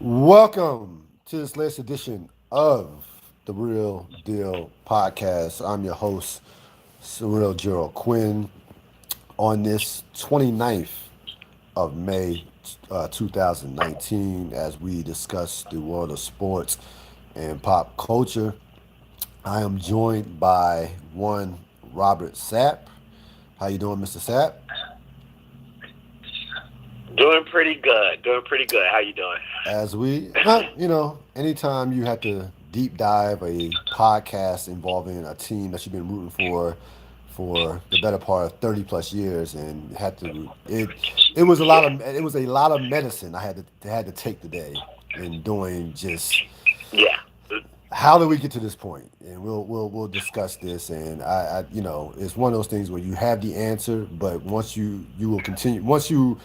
Welcome to this latest edition of the Real Deal Podcast. I'm your host, Ril Dil Quinn. On this 29th of May 2019, as we discuss the world of sports and pop culture, I am joined by one Robert Sapp. How you doing, Mr. Sapp? Doing pretty good. Doing pretty good. How you doing? As we, anytime you have to deep dive a podcast involving a team that you've been rooting for the better part of 30 plus years and it was a lot of medicine I had to take today in doing just Yeah. how did we get to this point, and we'll discuss this. And I it's one of those things where you have the answer, but once you will continue, once you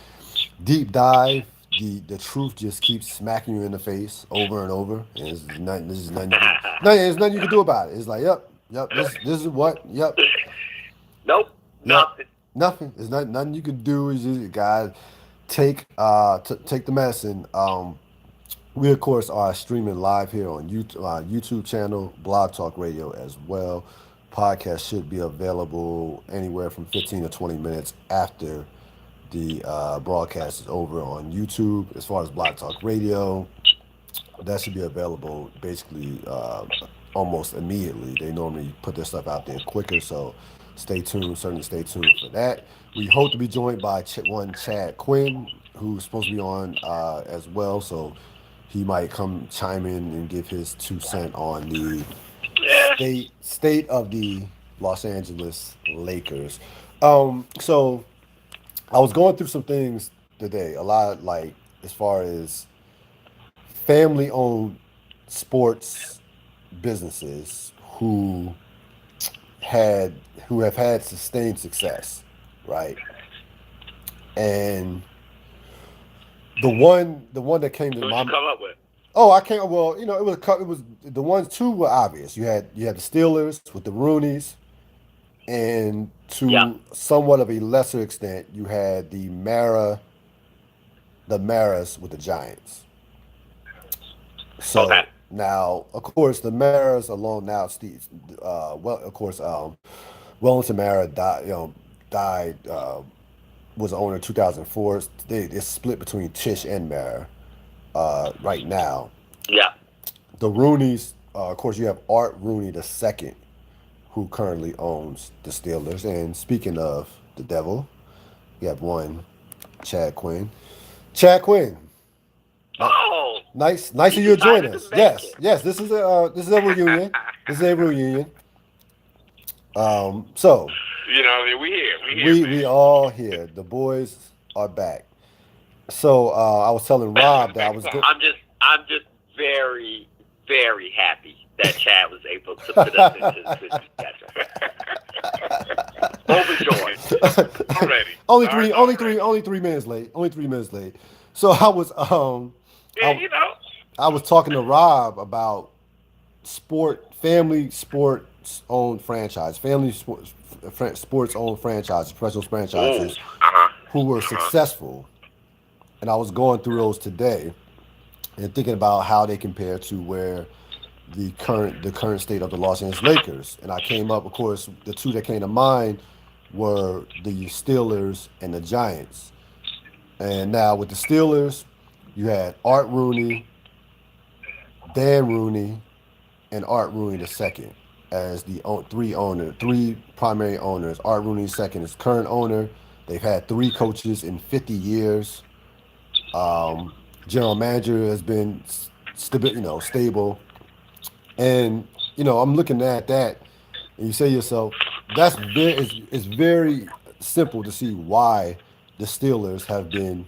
deep dive, the truth just keeps smacking you in the face over and over, and there's nothing you can do about it. It's like, yep, this is what, Nope. yep, Nothing. nothing. There's nothing you can do. Is just you gotta take the medicine. We of course are streaming live here on YouTube channel, Blog Talk Radio as well. Podcast should be available anywhere from 15 to 20 minutes after the broadcast is over on YouTube. As far as Blog Talk Radio, that should be available basically almost immediately. They normally put their stuff out there quicker, so stay tuned. Certainly, stay tuned for that. We hope to be joined by one Chad Quinn, who's supposed to be on as well. So he might come chime in and give his 2 cents on the Yeah. state of the Los Angeles Lakers. So I was going through some things today. A lot, like, as far as family owned sports businesses had who have had sustained success, right? And the one that came to What my you come up with? oh, I can't. Well, it was the ones two were obvious. You had the Steelers with the Roonies, and Yeah. to somewhat of a lesser extent, you had the Maras with the Giants. Okay. So now, of course, the Maras alone now, Steve, of course, Wellington Mara died, was the owner in 2004. It's split between Tish and Mara right now. Yeah. The Roonies, of course, you have Art Rooney the second, who currently owns the Steelers. And speaking of the devil, you have one Chad Quinn. Chad Quinn, Oh, nice he of you to join decided to us. make Yes, it. yes, this is a reunion. This is a reunion. So We here. We here, we man. all here. The boys are back. So I was telling Rob that I was go. I'm just very, very happy that Chad was able to put us into this together. Overjoyed already. only All right, three, only three, only 3 minutes late. Only 3 minutes late. So Yeah, I, I was talking to Rob about family sports owned franchise, sports owned franchises, professional Ooh. franchises Uh-huh. who were Uh-huh. successful, and I was going through those today and thinking about how they compare to where the current state of the Los Angeles Lakers. And I came up, of course, the two that came to mind were the Steelers and the Giants. And now with the Steelers, you had Art Rooney, Dan Rooney, and Art Rooney the second as the three primary owners. Art Rooney second is current owner. They've had three coaches in 50 years. Um, General manager has been stable. And I'm looking at that, and you say to yourself, it's very simple to see why the Steelers have been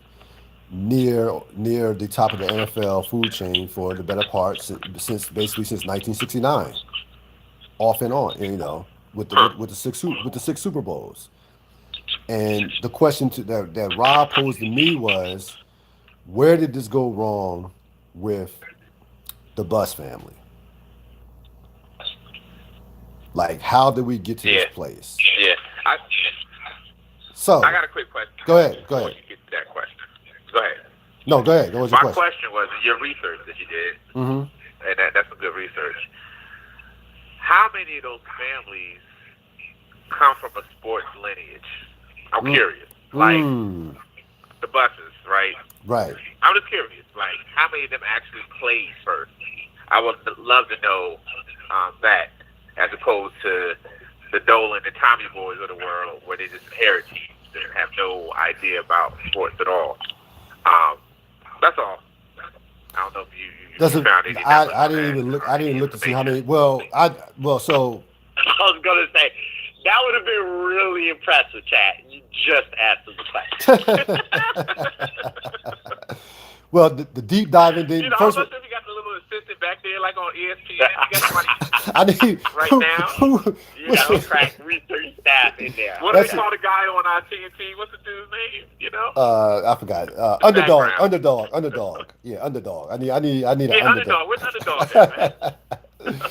near the top of the NFL food chain for the better part since 1969, off and on, with the with the six Super Bowls. And the question that Rob posed to me was, where did this go wrong with the Bus family? Like, how did we get to this Yeah. place? Yeah. I So, got a quick question go ahead. Go before ahead. you get to that question. Go ahead. No, go ahead. What was your My question? question was, in your research that you did, Mm-hmm. and that's some good research, how many of those families come from a sports lineage? I'm curious. Like, the buses, right? Right. I'm just curious. Like, how many of them actually played first? I would love to know that, as opposed to the Dolan and Tommy boys of the world, where they just inherit teams and have no idea about sports at all. That's all. I don't know if you found any numbers I on didn't that even look. or I any didn't look to see how information. many. So I was gonna say that would have been really impressive, Chad. You just asked him the question. well, the deep diving You didn't. know, I'm First, not sure if you got the little assistant back there, like on ESPN. You got somebody I need right now. You got a crack research staff in there. What do they That's call the guy on TNT? What's the dude's name? You know? I forgot. Underdog. background. Yeah, underdog. I need an Yeah, underdog. underdog. Where's underdog at, man?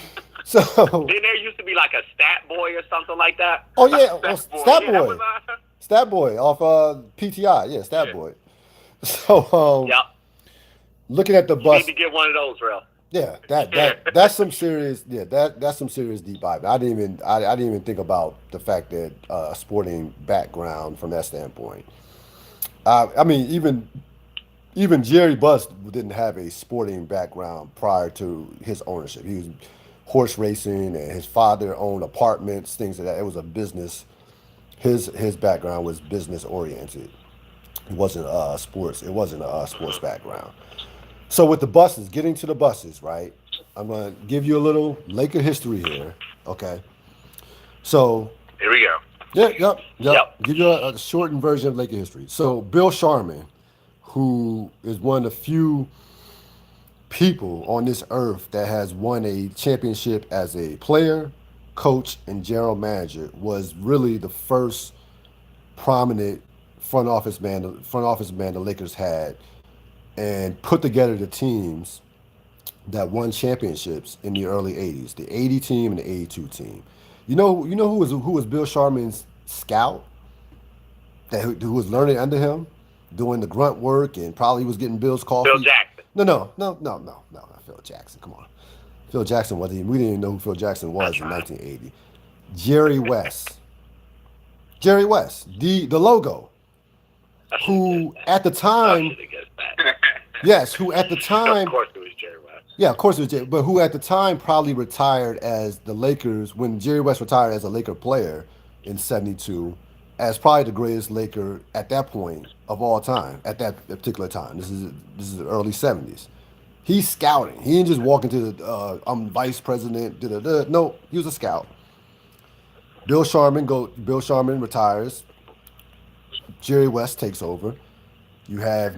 So, Didn't there used to be like a stat boy or something like that? oh yeah, Stat Yeah, that Boy, was, Stat Boy off PTI. Yeah, Stat Yeah. Boy. So, Yep. looking at the You bus. need to get one of those, Real. Yeah, that's some serious. Yeah, that's some serious deep dive. I didn't even think about the fact that sporting background from that standpoint. I mean, even Jerry Buss didn't have a sporting background prior to his ownership. He was horse racing, and his father owned apartments, things like that. It was a business. His background was business oriented. It wasn't sports. It wasn't a sports background. So with the buses, getting to the buses, right? I'm gonna give you a little Laker history here. Okay. So Here we go. yep. Yep. Give you a shortened version of Laker history. So Bill Sharman, who is one of the few people on this earth that has won a championship as a player, coach, and general manager, was really the first prominent front office man the Lakers had, and put together the teams that won championships in the early '80s, the '80 team and the '82 team. Who was Bill Sharman's scout, who was learning under him, doing the grunt work, and probably was getting Bill's coffee. Phil Jackson. No, not Phil Jackson. Come on, Phil Jackson wasn't. We didn't even know who Phil Jackson was in 1980. Jerry West. Jerry West, the logo, who at the time, yes, who at the time, Of course it was Jerry West. yeah, of course it was Jerry, but who at the time probably retired as the Lakers, when Jerry West retired as a Laker player in '72, as probably the greatest Laker at that point of all time, at that particular time. This is the early '70s. He's scouting. He didn't just walk into the I'm vice president. No, he was a scout. Bill Sharman retires. Jerry West takes over. You have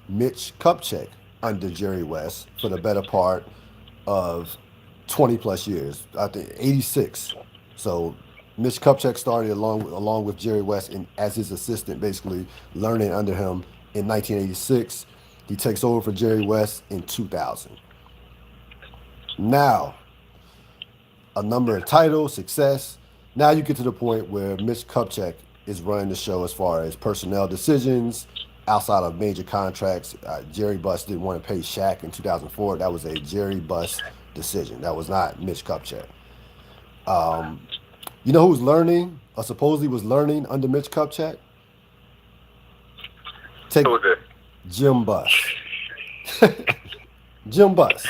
Mitch Kupchak under Jerry West for the better part of 20 plus years. I think 86. So Mitch Kupchak started along with Jerry West as his assistant, basically learning under him in 1986. He takes over for Jerry West in 2000. Now, a number of titles, success. Now you get to the point where Mitch Kupchak is running the show as far as personnel decisions outside of major contracts. Jerry Buss didn't want to pay Shaq in 2004. That was a Jerry Buss decision. That was not Mitch Kupchak. You know who's learning, or supposedly was learning under Mitch Kupchak? Take Who was it? Jim Buss. Jim Buss.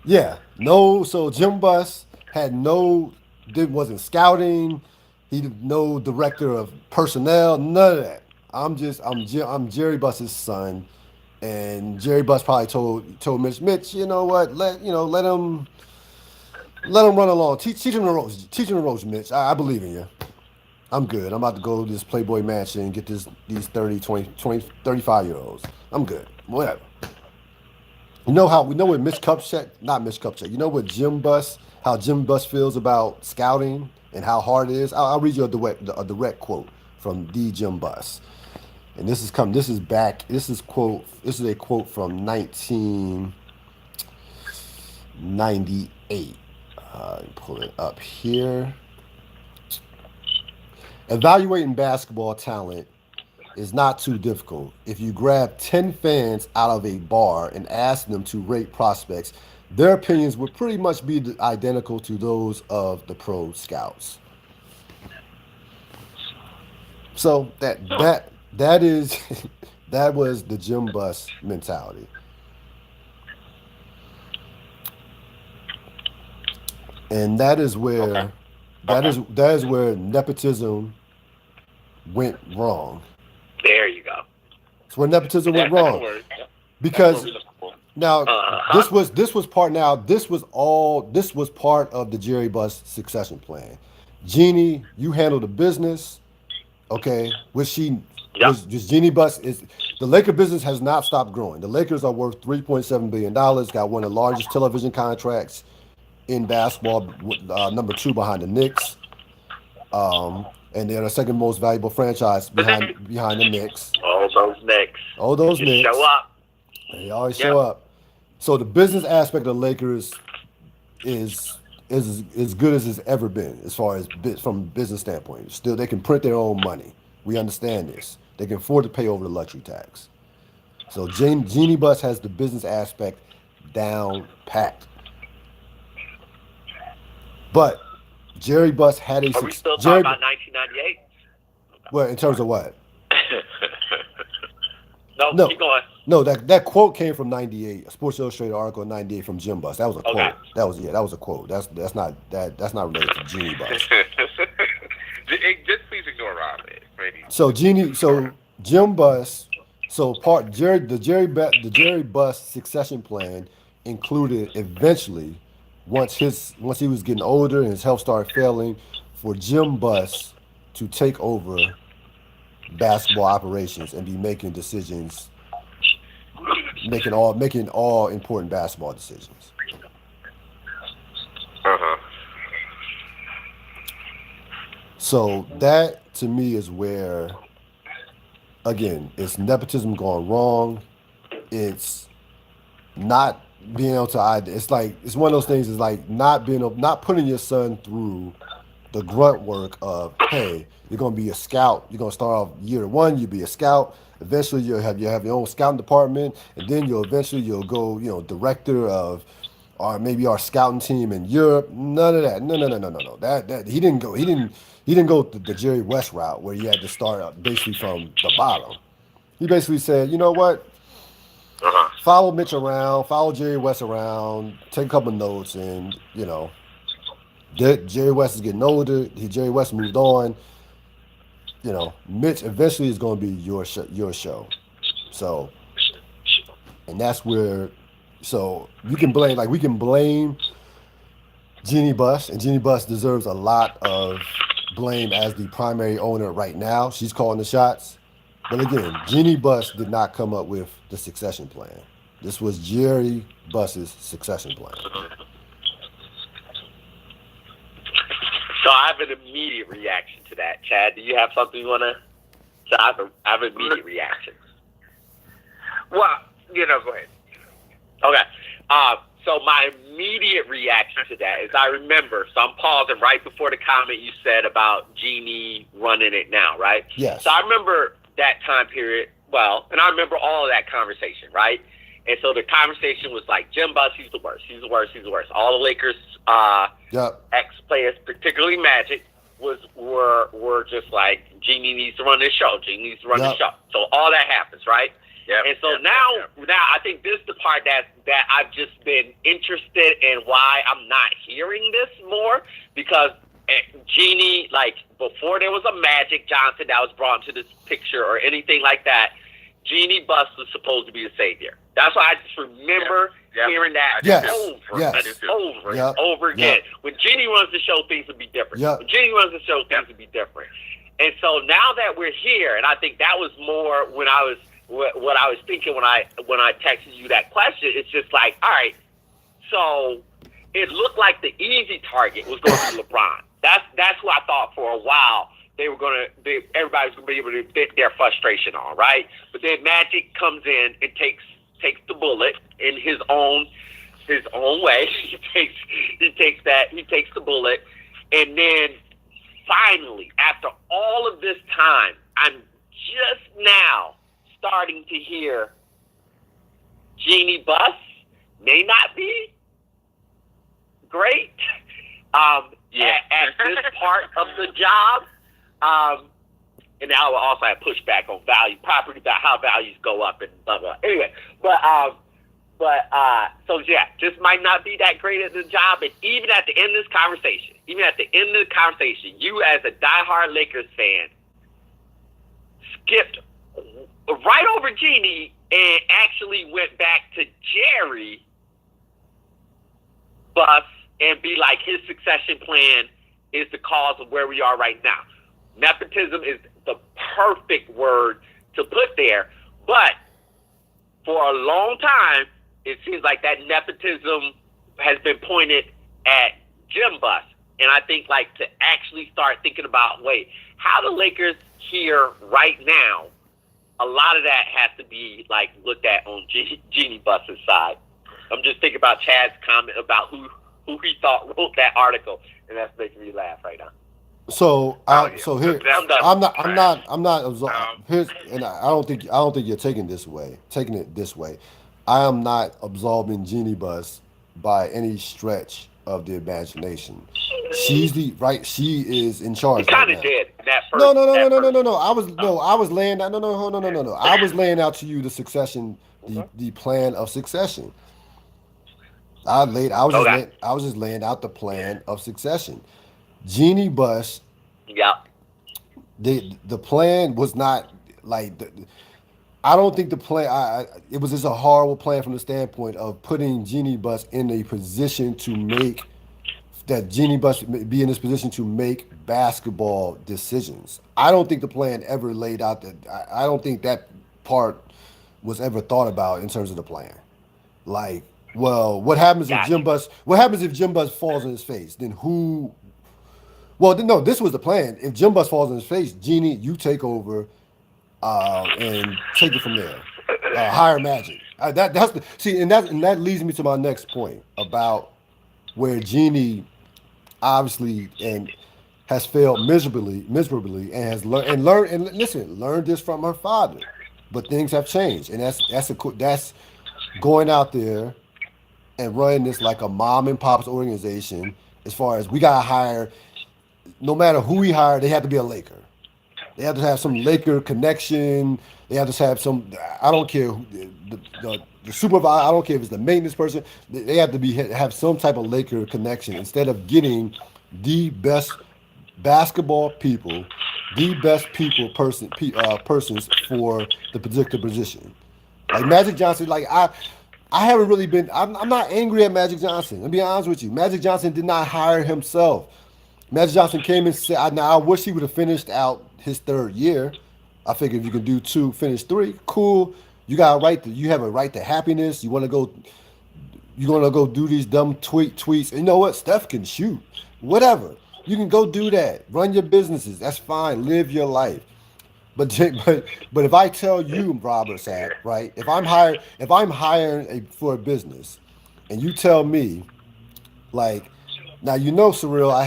Yeah, no. So Jim Buss wasn't scouting. He did no director of personnel. None of that. I'm Jerry Buss's son, and Jerry Buss probably told Mitch, you know what? Let him run along. Teach him the ropes. Teach him the ropes, Mitch. I believe in you. I'm good. I'm about to go to this Playboy Mansion and get these 30, 20, 35-year-olds. I'm good. Whatever. We know what Mitch Kupchak, not Mitch Kupchak. You know what how Jim Buss feels about scouting and how hard it is. I'll read you a direct quote from the Jim Buss, and this is a quote from 1998. Pull it up here. Evaluating basketball talent is not too difficult. If you grab 10 fans out of a bar and ask them to rate prospects, their opinions would pretty much be identical to those of the pro scouts. So that is that was the Jim Bus mentality. And that is Okay. where Okay. that is where nepotism went wrong. There you go. It's where nepotism went That's the wrong word. That's what because we're looking for. now Uh-huh. this was part of the Jerry Buss succession plan. Jeannie, you handle the business, okay? Which she Yep. was Jeannie Buss is the Laker business has not stopped growing. The Lakers are worth $3.7 billion. Got one of the largest television contracts in basketball, number two behind the Knicks. And they're the second most valuable franchise behind the Knicks. All those Knicks. All those Just show Knicks, up. they always Yep. show up. So the business aspect of the Lakers is as good as it's ever been as far as from a business standpoint. Still, they can print their own money. We understand this. They can afford to pay over the luxury tax. So Jeannie Buss has the business aspect down packed. But Jerry Buss had a Are we still talking Jerry. about 1998? Well, in terms of what? No, No. keep going. No, that quote came from '98, a Sports Illustrated article in '98 from Jim Buss. That was a quote. Okay. That was a quote. That's not related to Jeannie Buss. Just please ignore Rob, maybe. So Jim Buss, the Jerry Buss succession plan included eventually once he was getting older and his health started failing, for Jim Buss to take over basketball operations and be making decisions, making all important basketball decisions. Uh-huh. So that to me is where, again, it's nepotism gone wrong. It's not being able to. It's like it's one of those things. It's like not putting your son through the grunt work of, hey, you're gonna be a scout. You're gonna start off year one. You be a scout. Eventually, you have your own scouting department, and then you'll go, director of, or maybe our scouting team in Europe. None of that. No. That he didn't go. He didn't go the Jerry West route where you had to start basically from the bottom. He basically said, you know what? Uh-huh. Follow Mitch around, follow Jerry West around, take a couple notes, and Jerry West is getting older. Jerry West moved on. Mitch eventually is going to be your show. So, and that's where, so we can blame Jeannie Buss, and Jeannie Buss deserves a lot of blame as the primary owner right now. She's calling the shots. But again, Jeannie Buss did not come up with the succession plan. This was Jerry Buss's succession plan. So I have an immediate reaction to that. Chad, do you have something you want to? So I have an immediate reaction. Well, go ahead. Okay. So my immediate reaction to that is I remember, so I'm pausing right before the comment you said about Jeannie running it now, right? Yes. So I remember that time period well, and I remember all of that conversation, right? And so the conversation was like, Jim Buss, he's the worst. He's the worst. He's the worst. All the Lakers ex-players, particularly Magic, were just like, Jeannie needs to run this show. Jeannie needs to run this show. So all that happens, right? Yep. And so now I think this is the part that I've just been interested in why I'm not hearing this more, because Jeannie, like before there was a Magic Johnson that was brought into this picture or anything like that, Jeannie Buss was supposed to be the savior. That's why I just remember hearing that over and over again. When Jeannie runs the show, things would be different. When Jeannie runs the show, things would be different. And so now that we're here, and I think that was more when I was what I was thinking when I texted you that question. It's just like, all right, so it looked like the easy target was going to be LeBron. That's who I thought for a while everybody's going to be able to vent their frustration on, right? But then Magic comes in and takes the bullet in his own way. He takes the bullet, and then finally, after all of this time, I'm just now starting to hear Jeannie Buss may not be great at this part of the job. And now I also have pushback on property, how values go up and blah, blah. Anyway, so yeah, just might not be that great at the job. And even at the end of this conversation, you as a diehard Lakers fan skipped right over Jeannie and actually went back to Jerry Buss and be like, his succession plan is the cause of where we are right now. Nepotism is the perfect word to put there, but for a long time, it seems like that nepotism has been pointed at Jim Buss. And I think, like, to actually start thinking about, wait, how the Lakers here right now, a lot of that has to be, like, looked at on Jeannie Buss's side. I'm just thinking about Chad's comment about who he thought wrote that article, and that's making me laugh right now. So, so here, I'm not. Here's, and I don't think you're taking it this way. I am not absolving Jeannie Buss by any stretch of the imagination. She is in charge. He kind of did that first. No. I was laying out. No. I was laying out to you the succession, the plan of succession. I was just laying out the plan of succession. Jeannie Buss. Yeah. The plan was not like. I don't think the plan. It was just a horrible plan from the standpoint of putting Jeannie Buss in a position to make that Jeannie Buss be in this position to make basketball decisions. I don't think the plan ever laid out that. I don't think that part was ever thought about in terms of the plan. Like, well, what happens if Jim Buss? What happens if Jim Buss falls on his face? Then who? Well, no. This was the plan. If Jim Buss falls on his face, Jeannie, you take over. And take it from there. Hire Magic. And that leads me to my next point about where Jeannie obviously has failed miserably, and has learned this from her father. But things have changed, and that's going out there and running this like a mom and pop's organization. As far as we gotta hire, no matter who we hire, they have to be a Laker. They have to have some Laker connection. They have to have some. I don't care who, the supervisor. I don't care if it's the maintenance person. They have to have some type of Laker connection instead of getting the best basketball people, the best persons for the particular position. Like Magic Johnson. Like I haven't really been. I'm not angry at Magic Johnson. I'll be honest with you. Magic Johnson did not hire himself. Magic Johnson came and said, "Now I wish he would have finished out his third year. I figure if you can do 2, finish 3, cool. You have a right to happiness. You're gonna go do these dumb tweets. And you know what? Steph can shoot. Whatever. You can go do that. Run your businesses. That's fine. Live your life. But if I tell you, Robert Sapp, right? If I'm hiring for a business, and you tell me, like, now Surreal, I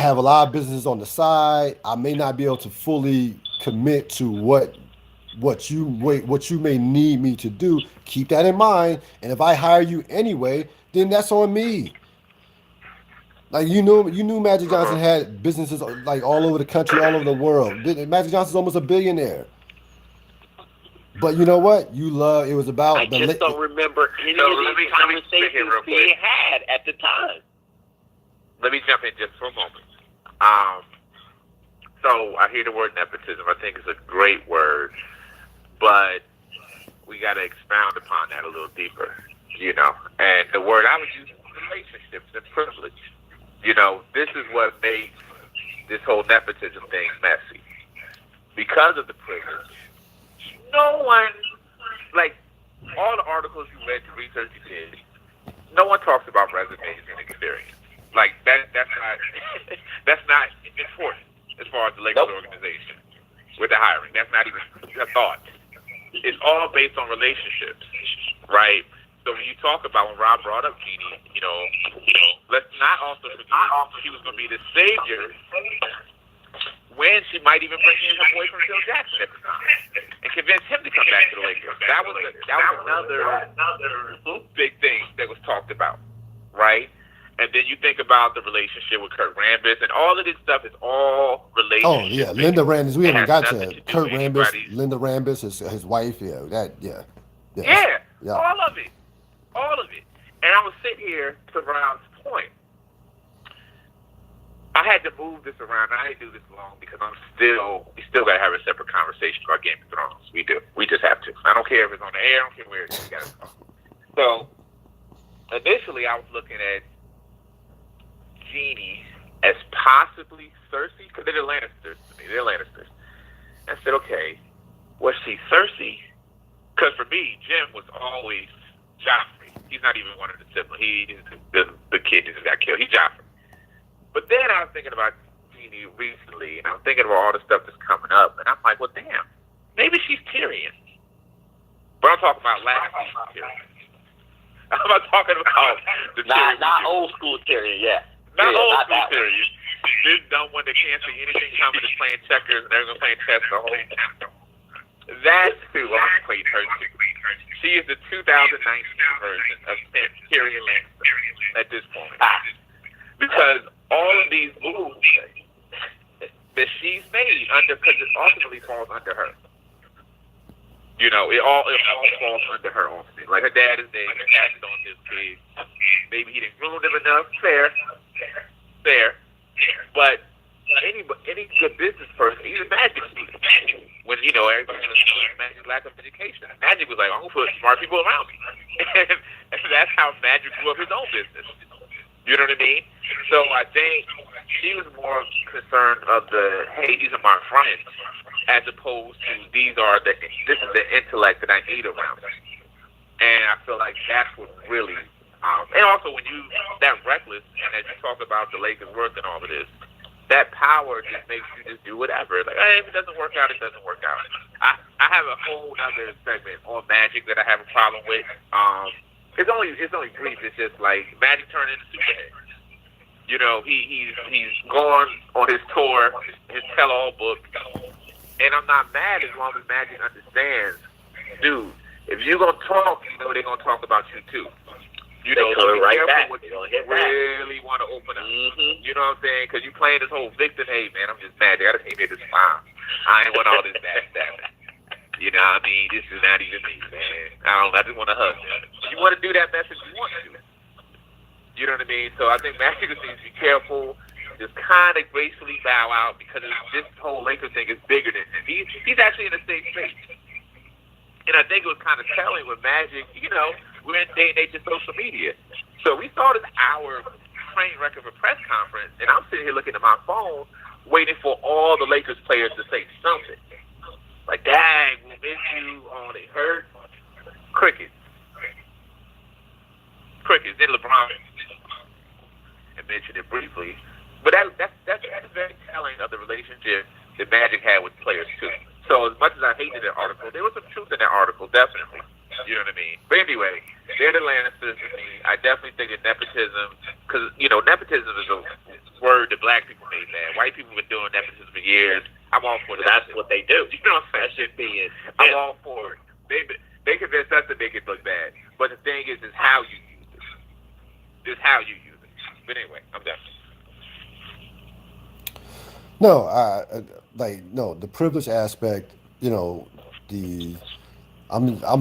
have a lot of businesses on the side. I may not be able to fully commit to what you may need me to do. Keep that in mind. And if I hire you anyway, then that's on me. Like you knew Magic Johnson had businesses like all over the country, all over the world. Magic Johnson's almost a billionaire. But you know what? It was about. I just don't remember any of these conversations being had at the time. Let me jump in just for a moment. So I hear the word nepotism. I think it's a great word, but we got to expound upon that a little deeper, And the word I would use is relationships and privilege. This is what makes this whole nepotism thing messy. Because of the privilege, no one, like all the articles you read, the research you did, no one talks about resumes and experience. Like that's not important as far as the Lakers organization with the hiring. That's not even a thought. It's all based on relationships, right? So when you talk about when Rob brought up Jeannie, let's not also forget she was going to be the savior when she might even bring in her boyfriend Phil Jackson at the time and convince him to come back to the Lakers. That was another big thing that was talked about, right? And then you think about the relationship with Kurt Rambis, and all of this stuff is all relationship. Oh yeah, Linda Rambis. We haven't got to Kurt Rambis, anybody's. Linda Rambis, his wife. Yeah, All of it. And I was sitting here to Ron's point. I had to move this around. I didn't do this long because we still got to have a separate conversation about Game of Thrones. We do. We just have to. I don't care if it's on the air. I don't care where it is. We got to talk. So initially, I was looking at Jeannie as possibly Cersei, because they're the Lannisters to me. They're Lannisters. I said, okay, was she Cersei? Because for me, Jim was always Joffrey. He's not even one of the siblings. He's the kid that just got killed. He's Joffrey. But then I was thinking about Jeannie recently, and I'm thinking about all the stuff that's coming up, and I'm like, well, damn, maybe she's Tyrion. But I'm talking about last season Tyrion. I'm not talking about the Tyrion. Not old school Tyrion, yeah. Not old school Tyrion. This dumb one that can't see anything coming is playing checkers, and they're going to play chess the whole time. That's who I'm playing her to. She is the 2019 version of Tyrion Lannister at this point. Because all of these moves that she's made because it ultimately falls under her. You know, it all falls under her ultimately. Like her dad is dead, passed it on to his kids. Maybe he didn't ruin them enough. Fair. But any good business person, even Magic, when everybody knows Magic's lack of education, Magic was like, I'm gonna put smart people around me, and that's how Magic grew up his own business. You know what I mean? So I think she was more concerned of hey, these are my friends, as opposed to this is the intellect that I need around me. And I feel like that's what really, and also when that reckless, and as you talk about the Lakers' worth and all of this, that power just makes you just do whatever. Like, hey, if it doesn't work out, it doesn't work out. I have a whole other segment on Magic that I have a problem with. It's only brief. It's just like Magic turned into Superman. He's gone on his tour, his tell-all book, and I'm not mad as long as Magic understands, dude. If you're gonna talk, they're gonna talk about you too. So be right careful back. what you really want to open up. Mm-hmm. You know what I'm saying? Because you playing this whole victim. Hey man, I'm just Magic. I just came here to smile. I ain't want all this backstabbing. You know what I mean? This is not even me, man. I just want to hug. You want to do that message, you want to. You know what I mean? So I think Magic needs to be careful, just kind of gracefully bow out, because this whole Lakers thing is bigger than him. He's actually in a safe space. And I think it was kind of telling with Magic, we're in day and age of social media. So we saw this hour train wreck of a press conference, and I'm sitting here looking at my phone, waiting for all the Lakers players to say something. Like, dang, we miss you. Oh, they hurt. Crickets. Then LeBron and mentioned it briefly. But that's very telling of the relationship that Magic had with players, too. So as much as I hated that article, there was some truth in that article, definitely. You know what I mean? But anyway, they're the Lannisters to me. I definitely think that nepotism, because, nepotism is a word that black people made bad. White people have been doing nepotism for years. I'm all for that. That's what they do. You know what I'm saying? I'm all for it. They convince us to make it look bad. But the thing is how you use it. It's how you use it. But anyway, I'm done. No, the privilege aspect, I'm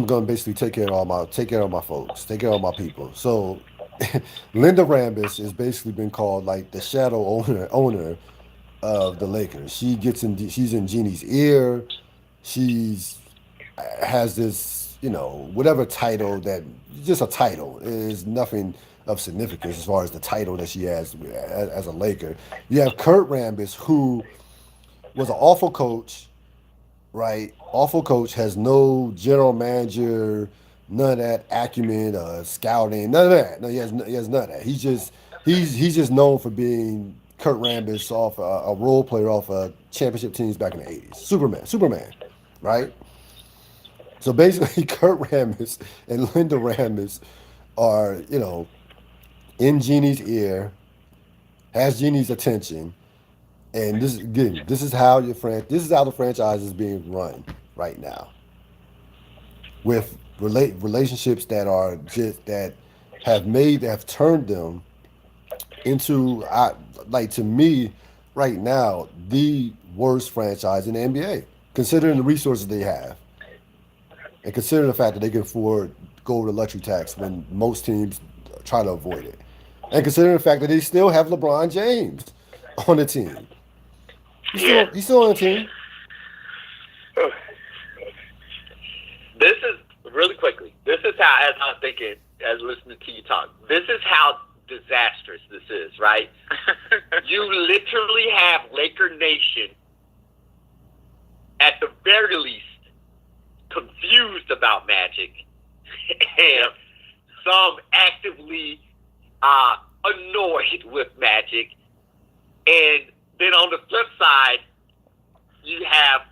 gonna basically take care of my folks, take care of my people. So Linda Rambis has basically been called like the shadow owner of the Lakers. She's in Jeannie's ear. She's has this, whatever title that just a title is nothing of significance as far as the title that she has as a Laker. You have Kurt Rambis, who was an awful coach, right? Awful coach, has no general manager, none of that acumen, scouting, none of that. No, he has none of that. He's just known for being Kurt Rambis off a role player off championship teams back in the 80s. Superman, right? So basically, Kurt Rambis and Linda Rambis are, in Jeannie's ear, has Jeannie's attention, And this again, this is how this is how the franchise is being run right now, with relationships that are just that have turned them into like to me right now the worst franchise in the NBA, considering the resources they have and considering the fact that they can afford go to luxury tax when most teams try to avoid it, and considering the fact that they still have LeBron James on the team. Yeah. He's still on the team. This is really quickly. This is how, as I'm thinking, as listening to you talk. This is how disastrous this is, right? You literally have Laker Nation, at the very least, confused about Magic, and some actively annoyed with Magic, and then on the flip side, you have,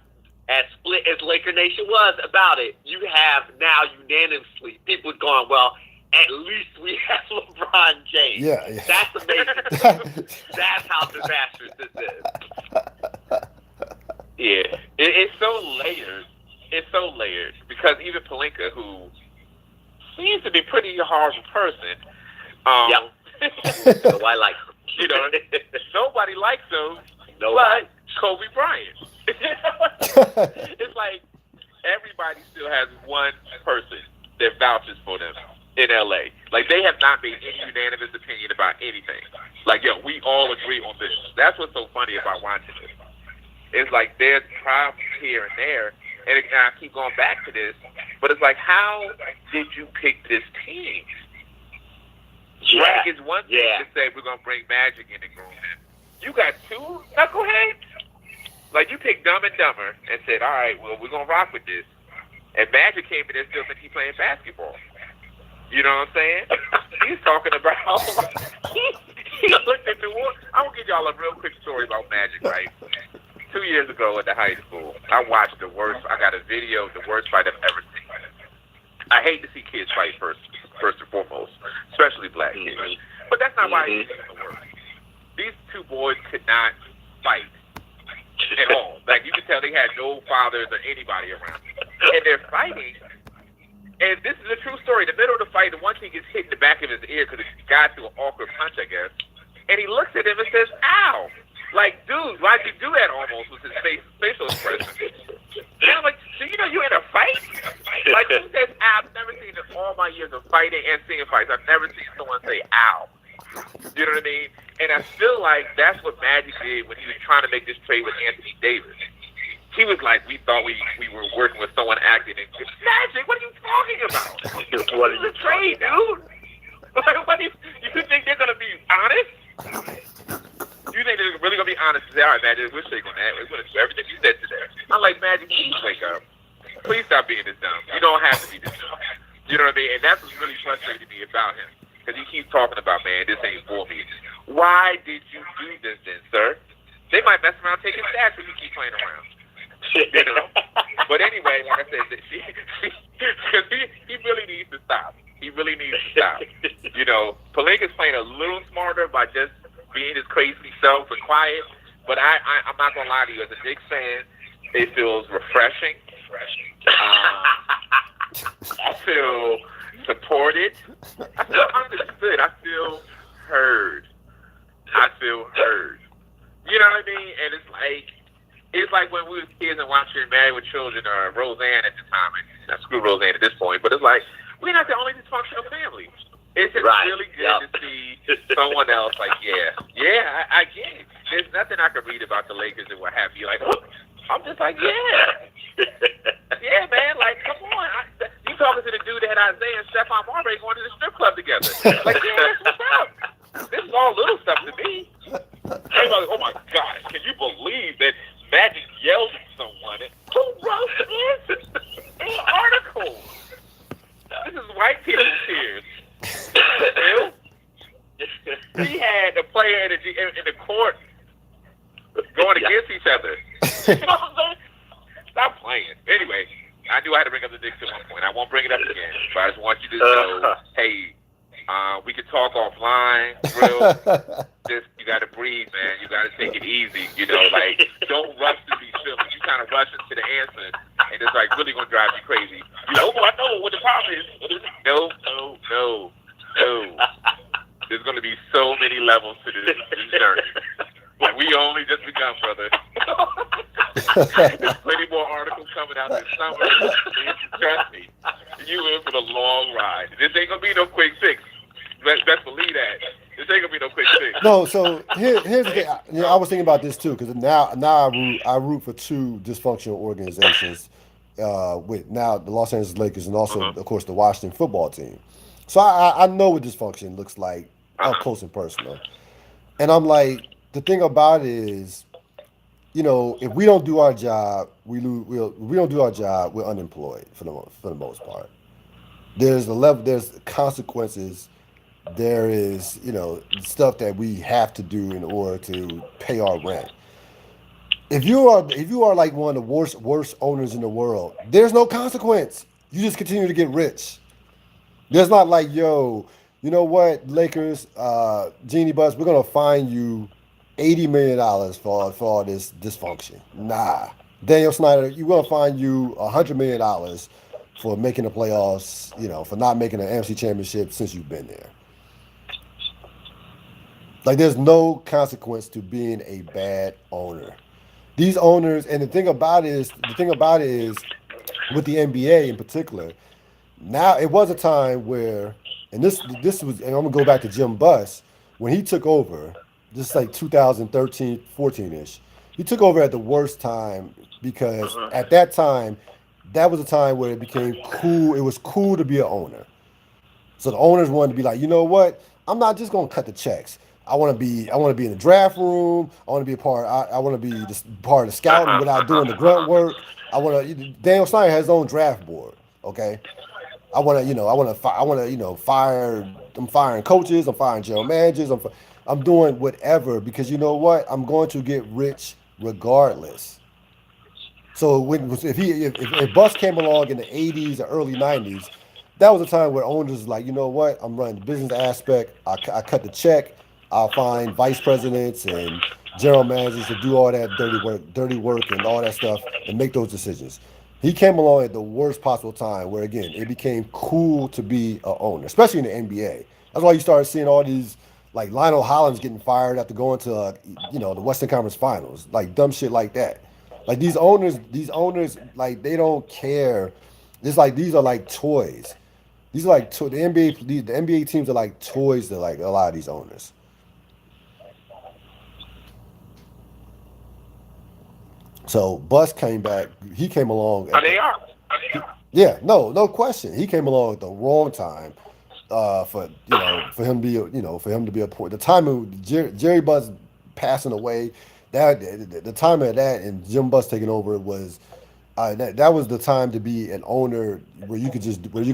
as split as Laker Nation was about it, you have now unanimously people going, well, at least we have LeBron James. Yeah. That's amazing. That's how disastrous this is. Yeah, it's so layered. It's so layered because even Pelinka, who seems to be a pretty horrible person, Yep. So I like him. you know, nobody likes him Nobody. but Kobe Bryant. It's like everybody still has one person that vouches for them in LA. Like they have not made any unanimous opinion about anything. Like, yo, we all agree on this. That's what's so funny about watching this. It's like there's problems here and there, and I keep going back to this, but it's like, how did you pick this team? Yeah. Like, it's one thing Yeah. to say we're going to bring Magic in the room. You got two knuckleheads? Like, you picked Dumb and Dumber and said, all right, well, we're going to rock with this. And Magic came in there still thinking he's playing basketball. You know what I'm saying? He's talking about... he looked at the wall. I'm going to give y'all a real quick story about Magic, right? 2 years ago at the high school, I watched the worst... I got a video of the worst fight I've ever seen. I hate to see kids fight first and foremost, especially black kids. But that's not why it's the worst. These two boys could not fight at all. Like, you could tell they had no fathers or anybody around. And they're fighting. And this is a true story. In the middle of the fight, the one kid gets hit in the back of his ear because the guy threw an awkward punch, I guess. And he looks at him and says, ow. Like, dude, why'd you do that almost with his facial expression? And I'm like, so you know you're in a fight? Like, who says ow? I've never seen in all my years of fighting and seeing fights, I've never seen someone say ow. You know what I mean? And I feel like that's what Magic did when he was trying to make this trade with Anthony Davis. He was like, we thought we were working with someone acting. And Magic, what are you talking about? What are This you is a trade, dude. Like, what do you think they're going to be honest? You think they're really going to be honest and say, all right, Magic, we'll shake on that. We're going to do everything you said today. I'm like, Magic, please wake up. Please stop being this dumb. You don't have to be this dumb. You know what I mean? And that's what's really frustrating me about him. Because he keeps talking about, man, this ain't for me. Why did you do this then, sir? They might mess around taking stats when you keep playing around. You know? But anyway, like I said, because he really needs to stop. He really needs to stop. You know, Pelinka's playing a little smarter by just being his crazy self and quiet. But I'm not going to lie to you. As a Knicks fan, it feels refreshing. I feel supported. I feel understood. I feel heard. You know what I mean? And it's like when we were kids and watching Married with Children or Roseanne at the time. And screw Roseanne at this point, but it's like we're not the only dysfunctional family. It's just really good to see someone else like, I get it. There's nothing I can read about the Lakers and what have you. Like, I'm just like, yeah, man. Like, come on. You talking to the dude that had Isaiah and Stephon Marbury going to the strip club together? Like, that's what's up. This is all little stuff to me. Everybody's like, oh my gosh, can you believe that Magic yelled at someone? Who wrote this? In an article. This is white people's tears. He had a player in the court going against each other. You know what I'm saying? Stop playing. Anyway, I knew I had to bring up the Knicks at one point. I won't bring it up again, but I just want you to know, hey, we can talk offline, Ril. Just, got to breathe, man. You got to take it easy. You know, like don't rush to these feelings. You kind of rush into the answer, and it's like really gonna drive you crazy. You know, I know what the problem is. No. There's gonna be so many levels to this journey. Like we only just begun, brother. There's plenty more articles coming out this summer. Trust me, you in for the long ride. This ain't gonna be no quick fix. Best believe that. This ain't gonna be no quick fix. No, so here's the thing. I was thinking about this too because now I root for two dysfunctional organizations, with now the Los Angeles Lakers and also of course the Washington football team. So I know what dysfunction looks like up close and personal, and I'm like, the thing about it is, if we don't do our job, we lose. If we don't do our job, we're unemployed for the most part. There's consequences. There is, stuff that we have to do in order to pay our rent. If you are like one of the worst owners in the world, there's no consequence. You just continue to get rich. There's not like, yo, you know what, Lakers, Genie Bus, we're gonna fine you $80 million for all this dysfunction. Nah. Daniel Snyder, you're gonna fine you $100 million for making the playoffs, for not making an NFC championship since you've been there. Like, there's no consequence to being a bad owner. These owners, and the thing about it is, with the NBA in particular, now it was a time where, and this was, and I'm gonna go back to Jim Buss when he took over, just like 2013, 14ish. He took over at the worst time because at that time, that was a time where it became cool. It was cool to be an owner. So the owners wanted to be like, you know what? I'm not just gonna cut the checks. I want to be in the draft room. I want to be a part. I want to be part of the scouting without doing the grunt work. Daniel Snyder has his own draft board. Okay. Fire. I'm firing coaches. I'm firing general managers. I'm doing whatever because you know what? I'm going to get rich regardless. So if Buss came along in the 80s or early 90s, that was a time where owners was like, you know what? I'm running the business aspect. I cut the check. I'll find vice presidents and general managers to do all that dirty work and all that stuff and make those decisions. He came along at the worst possible time where, again, it became cool to be an owner, especially in the NBA. That's why you started seeing all these, like Lionel Hollins getting fired after going to, the Western Conference Finals, like dumb shit like that. Like these owners, like they don't care. It's like these are like toys. These are like the NBA teams are like toys to like a lot of these owners. So Buss came back. He came along. They are. Yeah, no question. He came along at the wrong time for him to be a point. The time of Jerry Buss passing away, the time of that and Jim Buss taking over was that was the time to be an owner where you're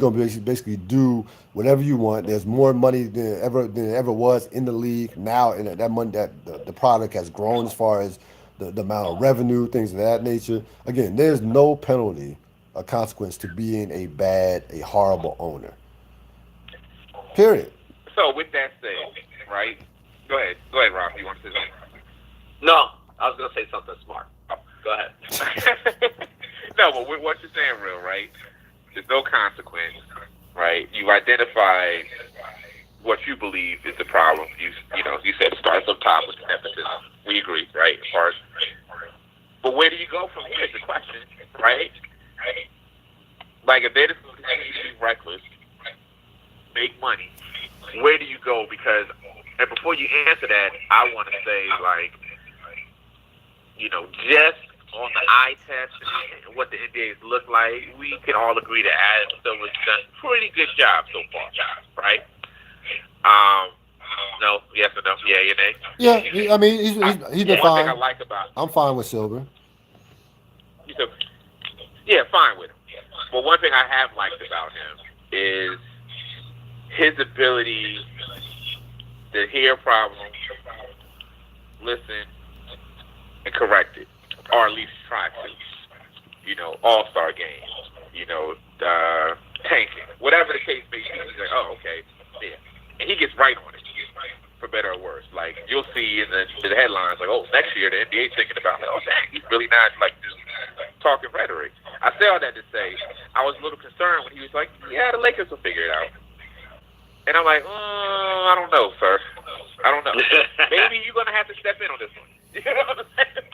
gonna basically do whatever you want. There's more money than ever was in the league now, and that money that the product has grown as far as the amount of revenue, things of that nature. Again, there's no penalty or consequence to being a horrible owner. Period. So with that said, right? Go ahead, Rob. You want to say something? No, I was gonna say something smart. Go ahead. No, but with what you're saying, Real, right? There's no consequence, right? You've identified what you believe is the problem. You said start up top with the nepotism. We agree, right? But where do you go from here is the question, right? Like if they're just going to continue to be reckless, make money, where do you go? Because, and before you answer that, I want to say, like, just on the eye test and what the NBA's look like, we can all agree that Adam Silver's done a pretty good job so far, right? No, yes or no? Yeah, you nay? Yeah, I mean, he's been fine. One thing I like about I'm fine with Silver. Yeah, fine with him. But one thing I have liked about him is his ability to hear problems, listen, and correct it, or at least try to. All-star games, tanking, whatever the case may be. He's like, oh, okay, yeah. And he gets right on it, for better or worse. Like, you'll see in the headlines like, oh, next year the NBA's thinking about it. Oh, dang, he's really not like just talking rhetoric. I say all that to say I was a little concerned when he was like, yeah, the Lakers will figure it out. And I'm like, I don't know, sir. I don't know. Maybe you're going to have to step in on this one. You know what I'm saying?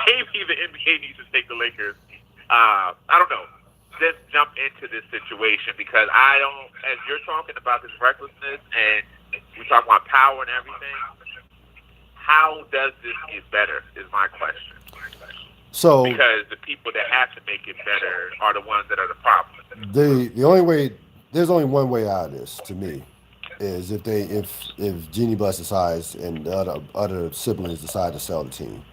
Maybe the NBA needs to take the Lakers. I don't know. Just jump into this situation because I don't, as you're talking about this recklessness and we talk about power and everything, how does this get better is my question. So because the people that have to make it better are the ones that are the problem. The only way, there's only one way out of this to me, is if Jeannie Buss decides and the other siblings decide to sell the team.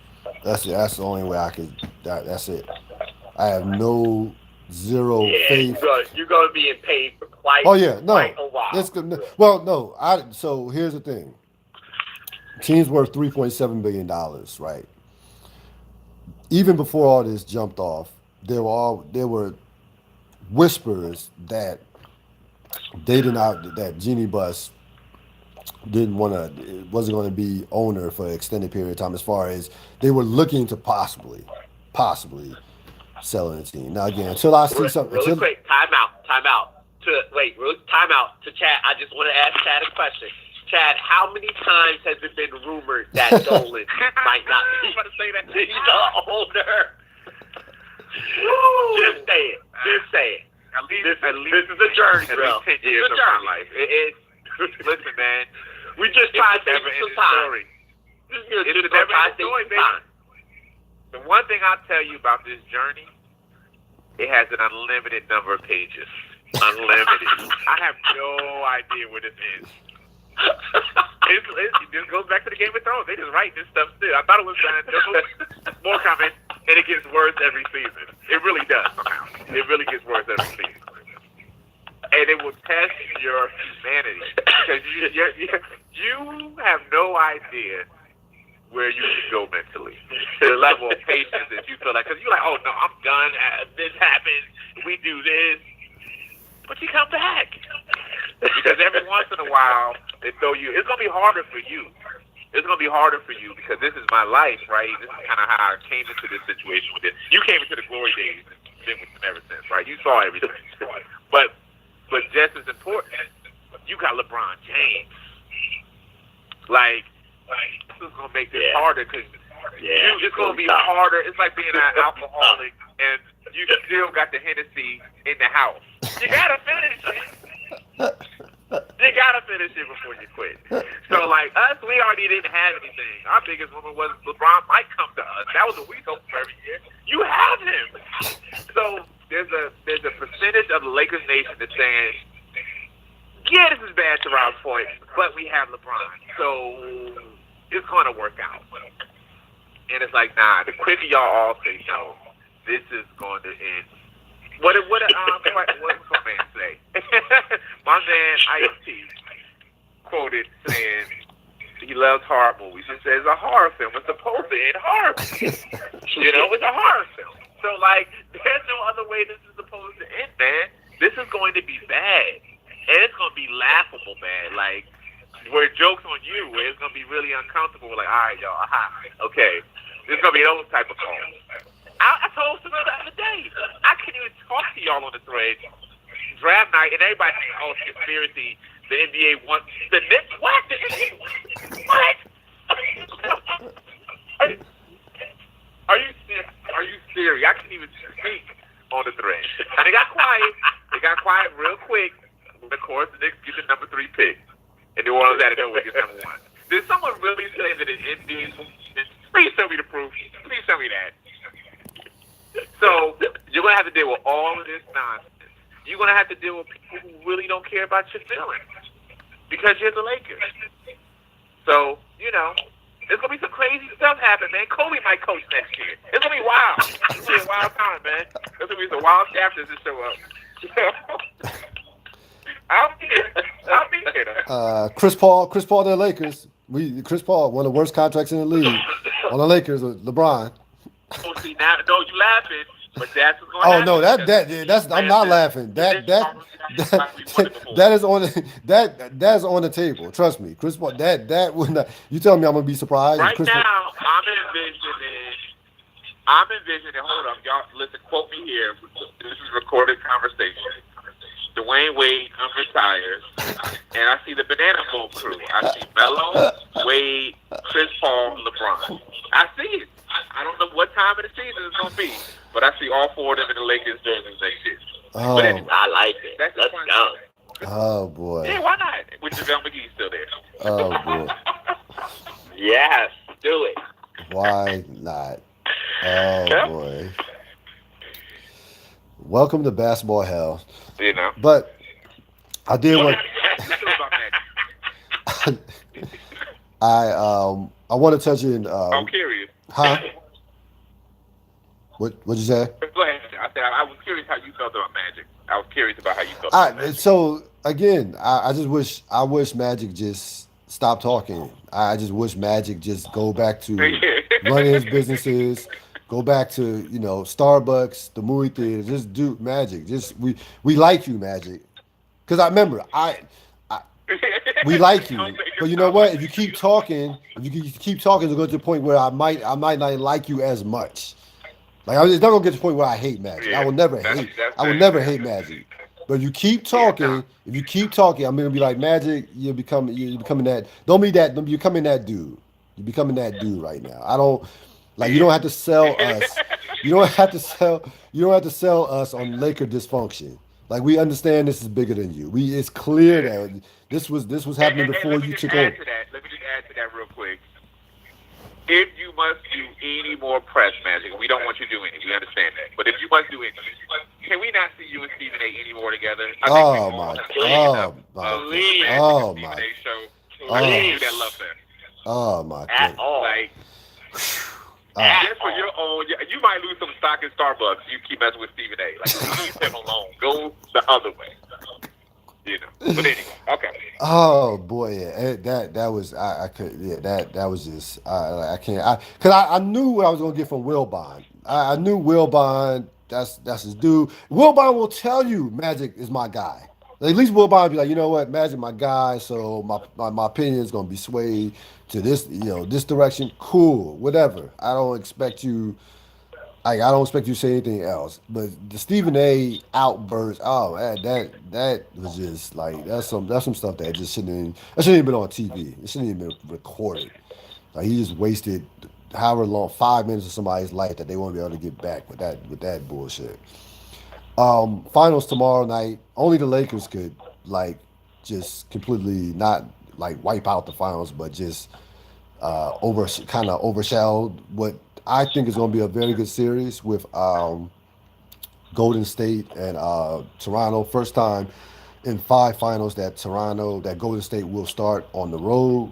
That's it. That's the only way I could. That's it. I have zero faith. You're gonna be in pain for quite. Oh yeah, no. Quite a while. That's good. Well, no. So here's the thing. Team's worth $3.7 billion, right? Even before all this jumped off, there were whispers that that Jeannie Buss wasn't going to be owner for an extended period of time. As far as they were looking to possibly selling the team. Now again, until I see something. Really quick, time out. Time out. To Chad. I just want to ask Chad a question. Chad, how many times has it been rumored that Dolan might not be the owner? Just say it. At least this is a journey, bro. 10 years of my life. Listen, man. We just try to save some time. It's never ending story, baby. The one thing I'll tell you about this journey, it has an unlimited number of pages. Unlimited. I have no idea where this is. It just goes back to the Game of Thrones. They just write this stuff still. I thought it was done. There's more coming, and it gets worse every season. It really does somehow. It really gets worse every season. And it will test your humanity because you have no idea where you can go mentally. The level of patience that you feel like, because you're like, oh no, I'm done. This happened. We do this. But you come back. Because every once in a while, they throw you. It's going to be harder for you. It's going to be harder for you because this is my life, right? This is kind of how I came into this situation with it. You came into the glory days and been with them ever since, right? You saw everything. But just as important, you got LeBron James. Like this is going to make this harder because it's going to be harder. It's like being an alcoholic and you still got the Hennessy in the house. You got to finish it. You gotta finish it before you quit. So, like us, we already didn't have anything. Our biggest rumor was LeBron might come to us. That was what we hoped for every year. You have him. So there's a percentage of the Lakers nation that's saying, yeah, this is bad to Rob's point, but we have LeBron, so it's gonna work out. And it's like, nah. The quicker y'all all say no, this is going to end. What does my man say? My man Ice-T quoted saying he loves horror movies. He says a horror film is supposed to end horror. It's a horror film. So like, there's no other way this is supposed to end, man. This is going to be bad, and it's going to be laughable bad. Like where jokes on you, where it's going to be really uncomfortable. We're like, all right, y'all, okay, there's going to be those type of calls. I told someone the other day, I couldn't even talk to y'all on the thread. Draft night, and everybody saying, oh, it's conspiracy. The NBA wants the Knicks. What? The NBA? What? Are you serious? I couldn't even speak on the thread. And they got quiet. They got quiet real quick. Of course, the Knicks get the number 3 pick. And New Orleans out of nowhere gets number 1. Did someone really say that the NBA? Please tell me the proof. Please tell me that. So you're going to have to deal with all of this nonsense. You're going to have to deal with people who really don't care about your feelings because you're the Lakers. So, there's going to be some crazy stuff happening, man. Kobe might coach next year. It's going to be wild. It's going to be a wild time, man. There's going to be some wild chapters that show up. I'll be here. Chris Paul, the Lakers. Chris Paul, one of the worst contracts in the league. On the Lakers, LeBron. Oh, see now, no, you laughing, but that's what's going to happen. Oh no, that's I'm not laughing. That like we won it before. that is on that's on the table. Trust me, Chris Paul. That would not. You tell me I'm gonna be surprised if Right Chris Paul. now, I'm envisioning. Hold up, y'all. Listen, quote me here. This is recorded conversation. Dwayne Wade retires, and I see the Banana Boat crew. I see Melo, Wade, Chris Paul, LeBron. I see it. I don't know what time of the season it's gonna be, but I see all four of them in the Lakers jerseys next year. But anyway, I like it. that's Let's the go. Oh boy. Yeah, why not? With JaVale McGee still there. Oh boy. Yes, do it. Why not? Oh Yep. boy. Welcome to basketball hell. You know. But I did What want. you feel about that? I want to touch in. I'm curious. Huh? What'd you say? Go ahead. I said I was curious how you felt about Magic. I was curious about how you felt All about right. Magic. So again, I just wish Magic just stop talking. I just wish Magic just go back to running his businesses. Go back to Starbucks, the movie theater. Just do Magic. Just we like you, Magic. Because I remember we like you, but you know what? If you keep talking, it'll go to the point where I might not like you as much. Like it's not gonna get to the point where I hate Magic. I will never hate Magic. But if you keep talking, I'm gonna be like Magic. You're becoming that. Don't be that. You're becoming that dude. You're becoming that dude right now. I don't like. You don't have to sell us. You don't have to sell us on Laker dysfunction. Like we understand this is bigger than you. It's clear that this was happening before you took over. Let me just add to that real quick. If you must do any more press, Magic, we don't want you to do any. We understand that. But if you must do any, can we not see you and Stephen A. anymore together? I think Oh we all my, have oh Please. my, oh Stephen my, A. show. Oh. I need you that love fest. oh my At goodness. all. Like, At just for all. your own, you might lose some stock in Starbucks. You keep messing with Stephen A. Like, leave him alone. Go the other way. But anyway, okay. Oh boy, yeah, that was I could that was just I can't because I knew what I was gonna get from Wilbon. I knew Wilbon. That's his dude. Wilbon will tell you Magic is my guy. At least Wilbon will be like, you know what, Magic my guy. So my opinion is gonna be swayed to this this direction. Cool, whatever. I don't expect you to say anything else. But the Stephen A. outburst, oh man, that was just like that's some stuff that just shouldn't even been on TV. It shouldn't even been recorded. Like he just wasted however long, 5 minutes of somebody's life that they won't be able to get back with that bullshit. Finals tomorrow night. Only the Lakers could like just completely not like wipe out the finals, but just overshadowed what I think is going to be a very good series with Golden State and Toronto. First time in 5 finals that Golden State will start on the road.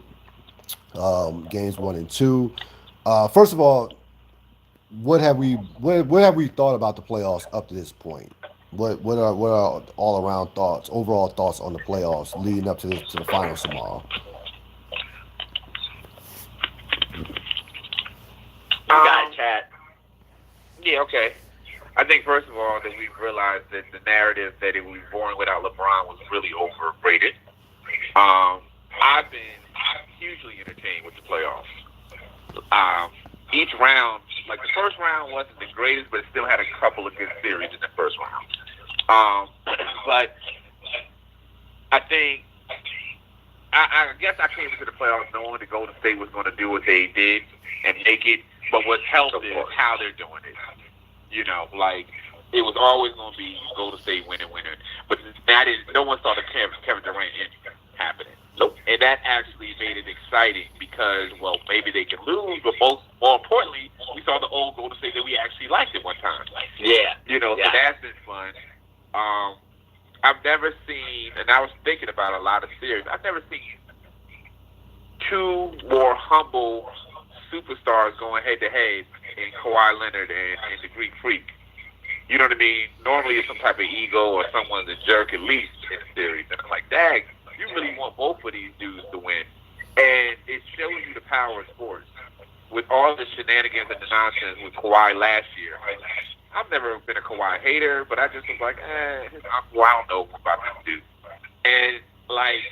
Games 1 and 2. First of all, what have we thought about the playoffs up to this point? What are all around thoughts, overall thoughts on the playoffs leading up to the finals tomorrow? You got it, Chad. Yeah, okay. I think first of all that we've realized that the narrative that it was born without LeBron was really overrated. I've been hugely entertained with the playoffs. Each round, like the first round wasn't the greatest, but it still had a couple of good series in the first round. But I think I guess I came into the playoffs knowing that Golden State was going to do what they did and make it. But what's helped is how they're doing it. Like it was always going to be Golden State winning. But that is no one saw the Kevin Durant injury happening. Nope. And that actually made it exciting because, well, maybe they can lose, but more importantly, we saw the old Golden State that we actually liked at one time. Yeah. So that's been fun. I've never seen, and I was thinking about a lot of series, I've never seen 2 more humble superstars going head-to-head in Kawhi Leonard and the Greek Freak. You know what I mean? Normally it's some type of ego or someone's a jerk at least in the series. And I'm like, dang, you really want both of these dudes to win. And it shows you the power of sports. With all the shenanigans and the nonsense with Kawhi last year, I've never been a Kawhi hater, but I just was like, his uncle, I don't know about this dude. And, like,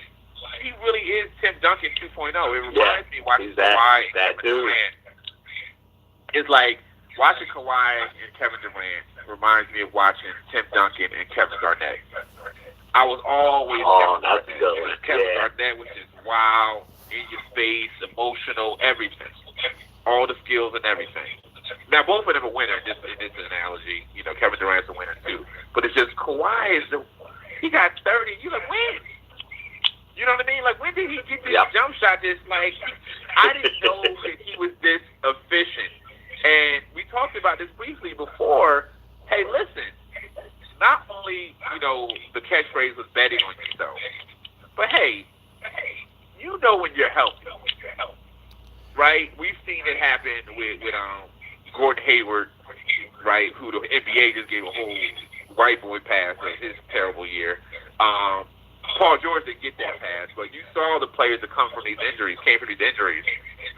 he really is Tim Duncan 2.0. It reminds me watching Kawhi and Kevin Durant. It's like watching Kawhi and Kevin Durant reminds me of watching Tim Duncan and Kevin Garnett. I was always Kevin Garnett was just wild, in your face, emotional, everything. All the skills and everything. Now, both of them are winners in this analogy. You know, Kevin Durant's a winner, too. But it's just Kawhi he got 30. You like, when? You know what I mean? Like, when did he get this jump shot? This, like, I didn't know that he was this efficient. And we talked about this briefly before. Hey, listen, not only, you know, the catchphrase was betting on yourself, but hey, you know when you're healthy, right? We've seen it happen with Gordon Hayward, right, who the NBA just gave a whole white boy pass of his terrible year. Paul George didn't get that pass, but you saw the players that came from these injuries,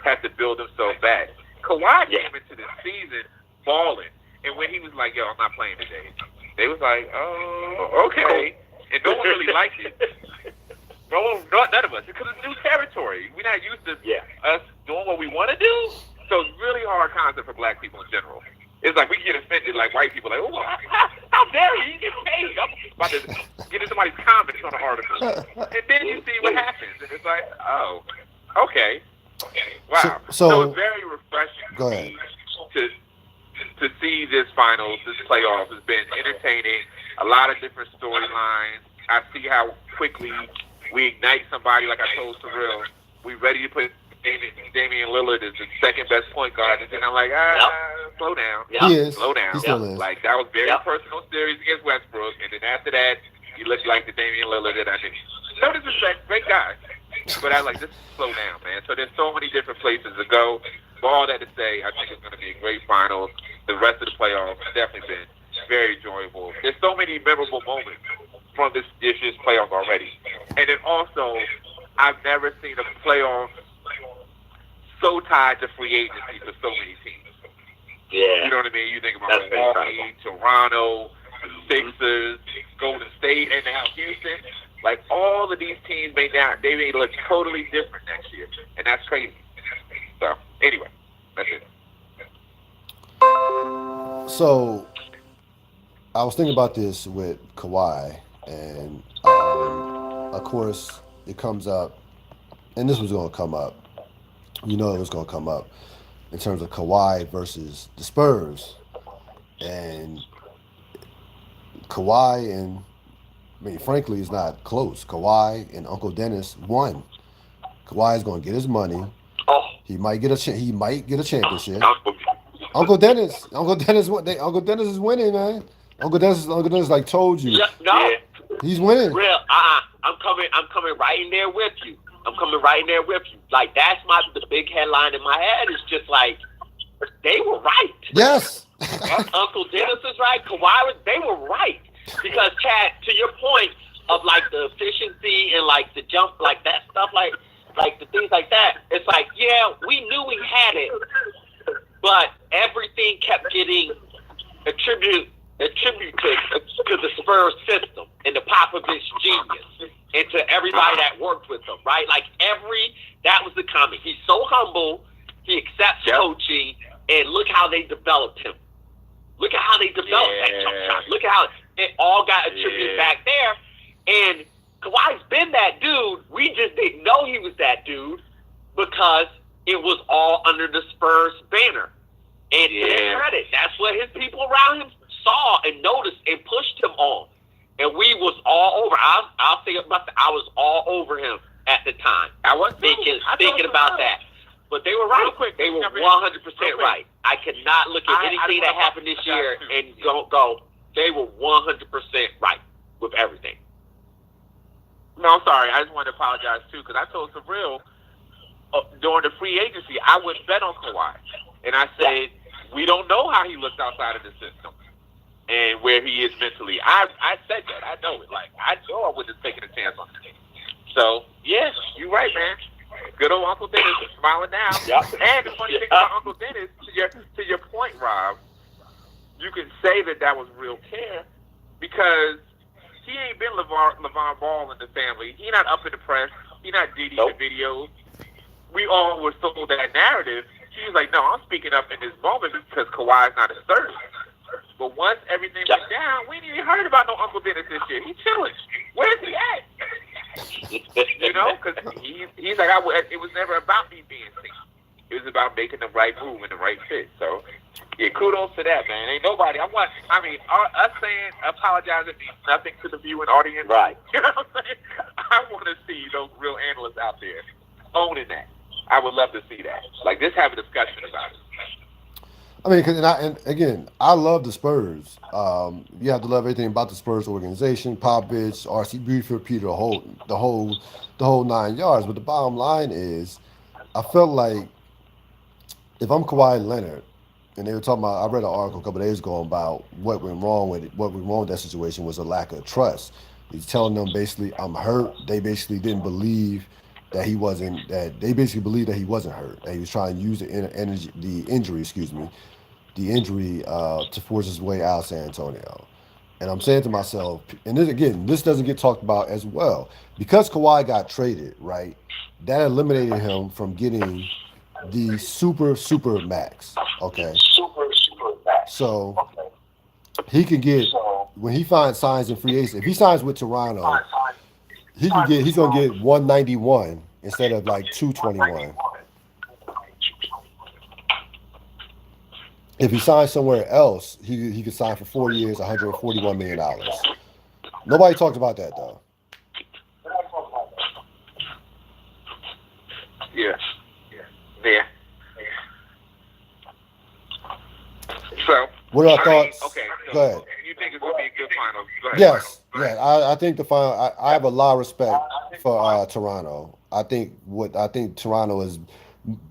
had to build themselves back. Kawhi came into this season balling, and when he was like, yo, I'm not playing today, they was like, oh, okay. And no one really liked it. None of us, because it's new territory. We're not used to us doing what we want to do. So it's really hard concept for black people in general. It's like we get offended like white people, like, oh, how dare you? You get paid. I'm about to get in somebody's comments on an article. And then you see what happens. And it's like, oh, okay. Wow. So it's very refreshing for me to see this finals, this playoffs. It's been entertaining, a lot of different storylines. I see how quickly we ignite somebody, like I told Cyril. We ready to put Damian Lillard as the second best point guard, and then I'm like, slow down. He is. Slow down. He still is. Like, that was very personal series against Westbrook, and then after that, you look like the Damian Lillard that I did. No disrespect, great guy. But I was like, just slow down, man. So there's so many different places to go. For all that to say, I think it's going to be a great finals. The rest of the playoffs have definitely been very enjoyable. There's so many memorable moments from this year's playoff already. And then also, I've never seen a playoff so tied to free agency for so many teams. Yeah. You know what I mean? You think about Milwaukee, Toronto, the Sixers, Golden State, and now Houston. Like, all of these teams may look totally different next year. And that's crazy. So, anyway, that's it. So, I was thinking about this with Kawhi, and of course, it comes up, and this was going to come up. You know it was going to come up in terms of Kawhi versus the Spurs. And Kawhi and, frankly, it's not close. Kawhi and Uncle Dennis won. Kawhi is going to get his money. He might get a championship. Uncle Dennis is winning, man. Uncle Dennis like told you. He's winning. Real, I'm coming right in there with you. Like, that's the big headline in my head is just like, they were right. Yes. Uncle Dennis is right. Kawhi they were right. Because, Chad, to your point of, like, the efficiency and, like, the jump, like, that stuff, like the things like that, it's like, yeah, we knew we had it, but everything kept getting attributed to the Spurs system and the Popovich genius and to everybody that worked with him, right? Like, that was the comment. He's so humble, he accepts coaching, and look how they developed him. Look at how they developed that jump shot. Look at how it all got attributed back there. And Kawhi's been that dude. We just didn't know he was that dude because it was all under the Spurs banner. And to their credit, that's what his people around him saw and noticed and pushed him on. And we was all over. I'll say about that. I was all over him at the time. I was thinking about that. But they were right. They were 100% right. I cannot look at anything that happened this year and go. They were 100% right with everything. No, I'm sorry. I just wanted to apologize, too, because I told Cyril during the free agency, I wouldn't bet on Kawhi. And I said, we don't know how he looks outside of the system and where he is mentally. I said that. I know it. Like, I know I wouldn't have taken a chance on him. So, yes, you're right, man. Good old Uncle Dennis is smiling now. And the funny thing about Uncle Dennis, to your point, Rob, you can say that was real care because he ain't been LeVar Ball in the family. He not up in the press. He not DD the videos. We all were sold that narrative. He was like, no, I'm speaking up in this moment because Kawhi's not a third. But once everything went down, we ain't even heard about no Uncle Dennis this year. He's chilling. Where's he at? You know, because he's like, it was never about me being seen. It was about making the right move and the right fit. So, yeah, kudos to that, man. Ain't nobody. Us saying apologizing means nothing to the viewing audience. Right. You know what I'm saying? I want to see those real analysts out there owning that. I would love to see that. Like, just have a discussion about it. I mean, and again, I love the Spurs. You have to love everything about the Spurs organization, Popovich, R.C. Buford, Peter Holt, the whole 9 yards. But the bottom line is, I felt like if I'm Kawhi Leonard, and they were talking about, I read an article a couple of days ago about what went wrong with it. What went wrong with that situation was a lack of trust. He's telling them basically, I'm hurt. They basically didn't believe that he wasn't. That they basically believed that he wasn't hurt. That he was trying to use the injury to force his way out of San Antonio. And I'm saying to myself, and this doesn't get talked about as well because Kawhi got traded, right? That eliminated him from getting the super max. Okay. Super max. So he can get when he finds signs in free agency. If he signs with Toronto, he's gonna get 191 instead of like 221. If he signs somewhere else, he could sign for 4 years, $141 million. Nobody talked about that though. Yeah. So, What are our thoughts? Okay. So go ahead. You think it's going to be a good finals? Go ahead. Yes. I think the final. I have a lot of respect for Toronto. I think Toronto is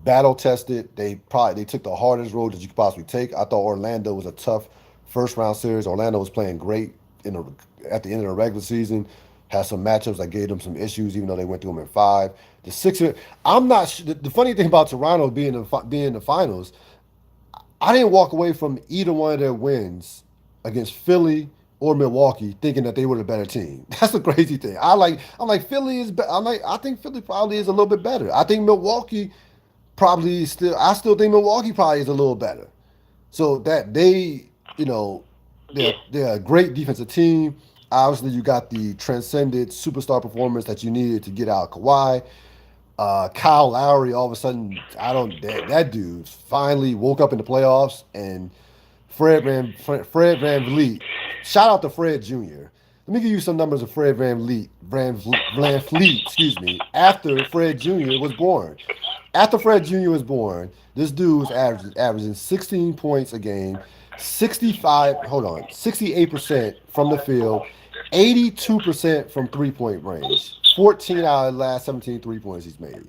battle tested. They took the hardest road that you could possibly take. I thought Orlando was a tough first round series. Orlando was playing great at the end of the regular season. Had some matchups that gave them some issues, even though they went through them in 5. The Sixers. I'm not. The funny thing about Toronto being in the finals, I didn't walk away from either one of their wins against Philly or Milwaukee thinking that they were the better team. That's the crazy thing. I'm like Philly is. I think Philly probably is a little bit better. I think Milwaukee probably still. I still think Milwaukee probably is a little better. So that they're a great defensive team. Obviously, you got the transcendent superstar performance that you needed to get out Kawhi. Kyle Lowry, all of a sudden, that dude finally woke up in the playoffs, and Fred Van Vliet. Shout out to Fred Jr. Let me give you some numbers of Fred Van Vliet, after Fred Jr. was born. After Fred Jr. was born, this dude was averaging 16 points a game, 68% from the field, 82% from three-point range. 14 out of the last 17 3-pointers he's made.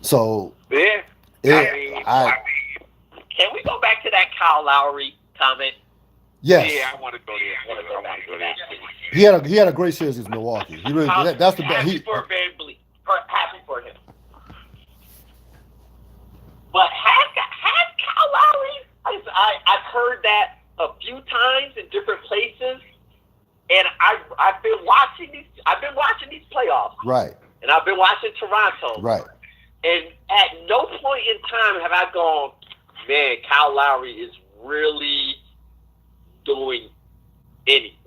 So, can we go back to that Kyle Lowry comment? Yes. Yeah, I want to go there. He had a great series against Milwaukee. He really that's the best. Happy for Van Vliet. Happy for him. But has Kyle Lowry? I've heard that a few times in different places. And I've been watching these playoffs. Right. And I've been watching Toronto. Right. And at no point in time have I gone, man, Kyle Lowry is really doing any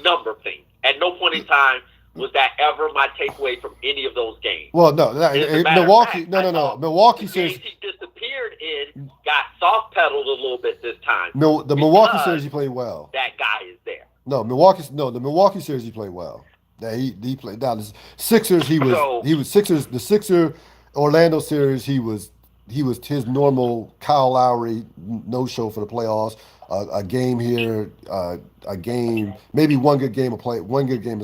number of things. At no point in time was that ever my takeaway from any of those games. Well, no, Milwaukee. No. Milwaukee series. He disappeared in, got soft pedaled a little bit this time. The Milwaukee series he played well. That guy is there. The Milwaukee series he played well. That he played down the Sixers. The Sixer Orlando series. He was his normal Kyle Lowry no show for the playoffs. A game here, a game, maybe one good game of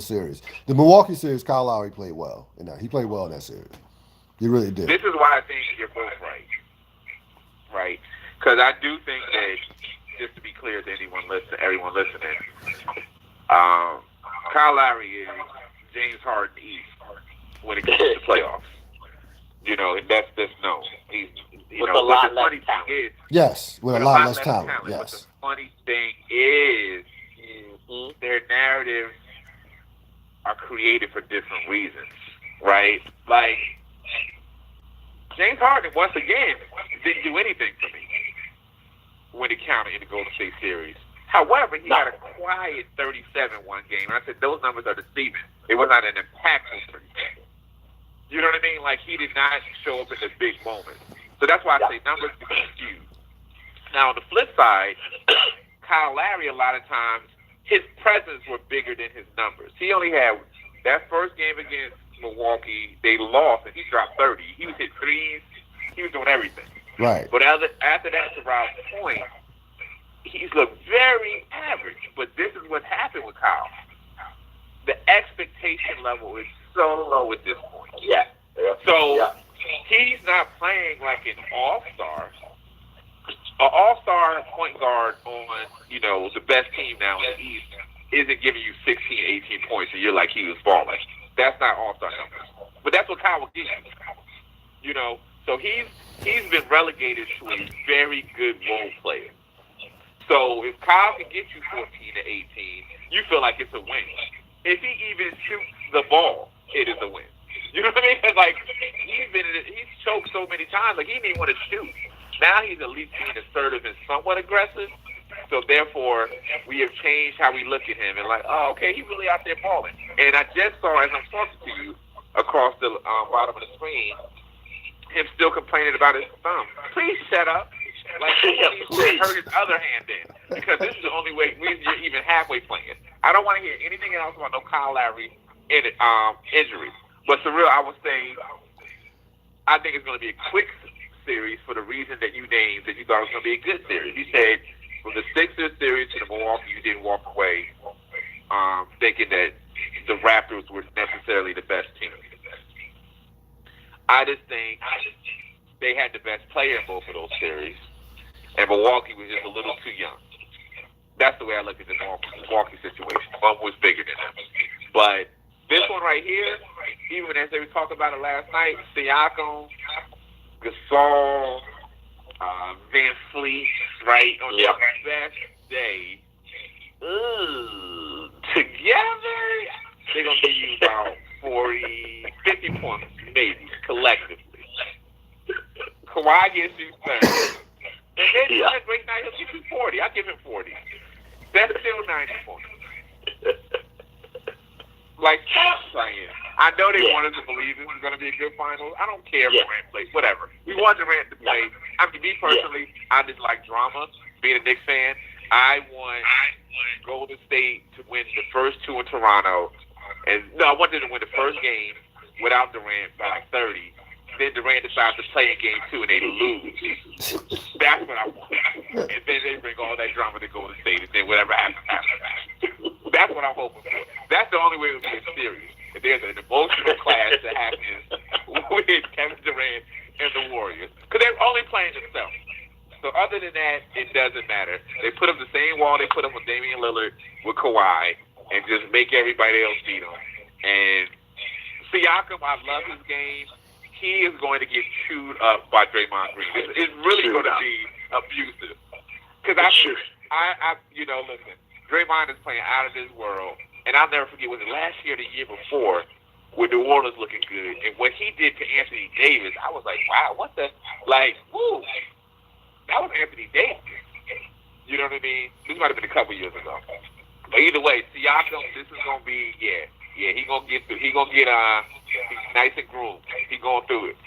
series. The Milwaukee series, Kyle Lowry played well. He played well in that series. He really did. This is why I think you're both right? Because I do think that, just to be clear to everyone listening, Kyle Lowry is James Harden East when it comes to the playoffs. That's known. He's You with know, a but lot the less funny thing talent. is, Yes, with a with a lot lot less less talent. talent. But the Yes. funny thing is, Hmm. their narratives are created for different reasons, right? Like James Harden, once again, didn't do anything for me when it counted in the Golden State series. However, he No. had a quiet 37 one game. And I said those numbers are deceiving. It was not an impactful 37. You know what I mean? Like he did not show up in the big moments. So that's why I say numbers become skewed. Now on the flip side, Kyle Lowry a lot of times his presence were bigger than his numbers. He only had that first game against Milwaukee, they lost and he dropped 30. He was hitting threes, he was doing everything. Right. But after that, to Rob's point, he's looked very average. But this is what happened with Kyle. The expectation level is so low at this point. Yeah. So he's not playing like an all-star. An all-star point guard on, you know, the best team now in the East isn't giving you 16, 18 points and you're like he was falling. That's not all-star numbers. But that's what Kyle will give you. You know, so he's been relegated to a very good role player. So if Kyle can get you 14 to 18, you feel like it's a win. If he even shoots the ball, it is a win. You know what I mean? Like he's choked so many times, like he didn't even want to shoot. Now he's at least being assertive and somewhat aggressive. So therefore, we have changed how we look at him and like, oh, okay, he's really out there balling. And I just saw as I'm talking to you across the bottom of the screen, him still complaining about his thumb. Please shut up. Like he hurt his other hand in because this is the only reason you're even halfway playing. I don't want to hear anything else about no Kyle Lowry injury. But Cyril, I would say I think it's going to be a quick series for the reason that you named that you thought it was going to be a good series. You said from the Sixers series to the Milwaukee, you didn't walk away thinking that the Raptors were necessarily the best team. I just think they had the best player in both of those series, and Milwaukee was just a little too young. That's the way I look at the Milwaukee situation. One was bigger than them. But this one right here, even as they were talking about it last night, Siakam, Gasol, Van Fleet, right, on their best day, together, they're going to give you about 40, 50 points, maybe, collectively. Kawhi gets you 30. And then he had a great night, he'll give you 40. I'll give him 40. That's still 90 points. Like, stop saying. I know they want us to believe this is going to be a good finals. I don't care if Durant plays, whatever. We want Durant to play. I mean, me personally, I just like drama. Being a Knicks fan, I want Golden State to win the first two in Toronto. And no, I want them to win the first game without Durant by like 30. Then Durant decides to play in game two and they lose. That's what I want. And then they bring all that drama to Golden State and then whatever happens, happens. That's what I'm hoping for. That's the only way it will be a series. If there's an emotional clash that happens with Kevin Durant and the Warriors. Because they're only playing themselves. So other than that, it doesn't matter. They put up the same wall they put up with Damian Lillard, with Kawhi, and just make everybody else beat them. And Siakam, I love his game. He is going to get chewed up by Draymond Green. It's really going to be abusive. Because I, you know, listen, Draymond is playing out of this world. And I'll never forget, was it last year or the year before, with New Orleans looking good. And what he did to Anthony Davis, I was like, wow, what the, like, woo. That was Anthony Davis. You know what I mean? This might have been a couple years ago. But either way, Siakam, this is going to be, he going to get through. He going to get, he's nice and groomed. He going through it.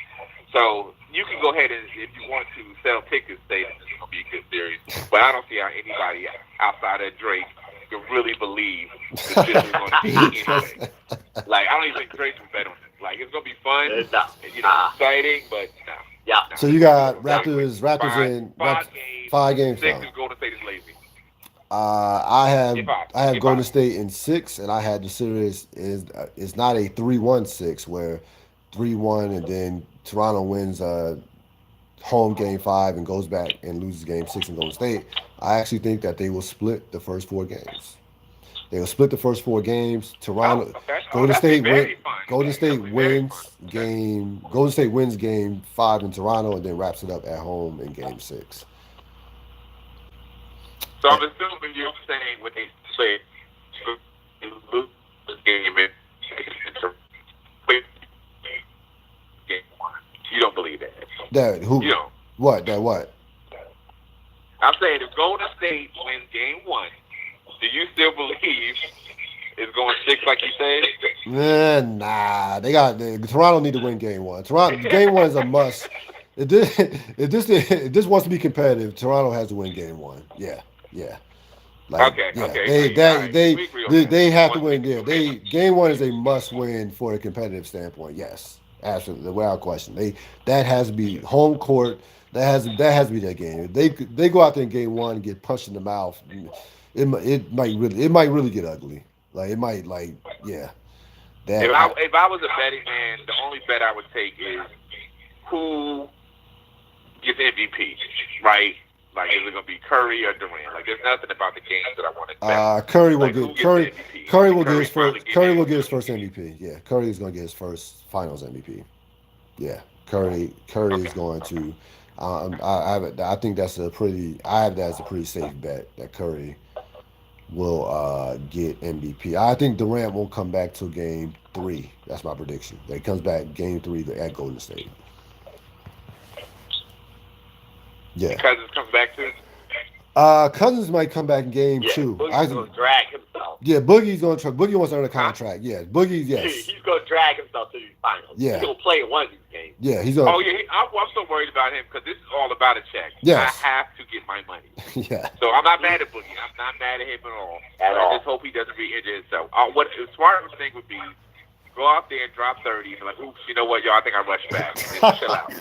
So you can go ahead and, if you want to, sell tickets, say this is going to be a good series. But I don't see how anybody outside of Drake can really believe that this is going to be anything. Like, I don't even think Drake will bet on it. Like, it's going to be fun, and, you know, exciting, but no. Yeah. So you got Raptors in 5 games. 6 is Golden State is lazy. I have Golden State in 6, and I had the series is not a 3-1-6 where 3-1 and then Toronto wins home game 5 and goes back and loses game 6 in Golden State. I actually think that they will split the first 4 games. They'll split the first 4 games. Oh, Toronto, okay. Oh, Golden that'd be State win. very fun. Golden State Definitely very fun. wins Okay. game. Golden State wins game 5 in Toronto, and then wraps it up at home in game 6. So I'm assuming you're saying what they say. Lose the game and win game 1. You don't believe that? That who? You don't. What? That what? I'm saying if Golden State wins game 1, do you still believe it's going 6 like you said? Nah. Toronto need to win game 1. Toronto game 1 is a must. If this wants to be competitive, Toronto has to win game 1. Yeah. Like, Okay. yeah, Okay. they All right. they We agree on they, that. they have to One win. thing. Yeah, they game 1 is a must win for a competitive standpoint. Yes, absolutely, without question. That has to be home court. That has to be their game. If they go out there in game 1 and get punched in the mouth, it might really get ugly. Like it might yeah. That If I was a betting man, the only bet I would take is who gets MVP, right? Like, is it going to be Curry or Durant? Like, there's nothing about the games that I want to bet. Curry will Like, who get gets Curry. the MVP? Curry will get his finally first. get Curry will MVP. get his first MVP. Yeah, Curry is going to get his first Finals MVP. Yeah, Curry is going to. I think that's a pretty. I have that as a pretty safe bet that Curry will get MVP. I think Durant won't come back till game 3. That's my prediction. That he comes back game 3 at Golden State. Yeah. Cousins comes back to it. Cousins might come back in game Yeah, 2. Boogie's going to drag himself. Yeah, Boogie's going to try. Boogie wants to earn a contract. Yeah, Boogie. Yes. He's going to drag himself to these finals. Yeah. He's going to play in one of these games. Yeah, he's going. Oh, yeah. I'm so worried about him because this is all about a check. Yes. I have to get my money. Yeah. So I'm not mad at Boogie. I'm not mad at him at all. At I all. just hope he doesn't re-injure himself. What a smart thing would be go out there and drop 30 and like, oops, you know what, y'all, I think I rushed back. And just chill out.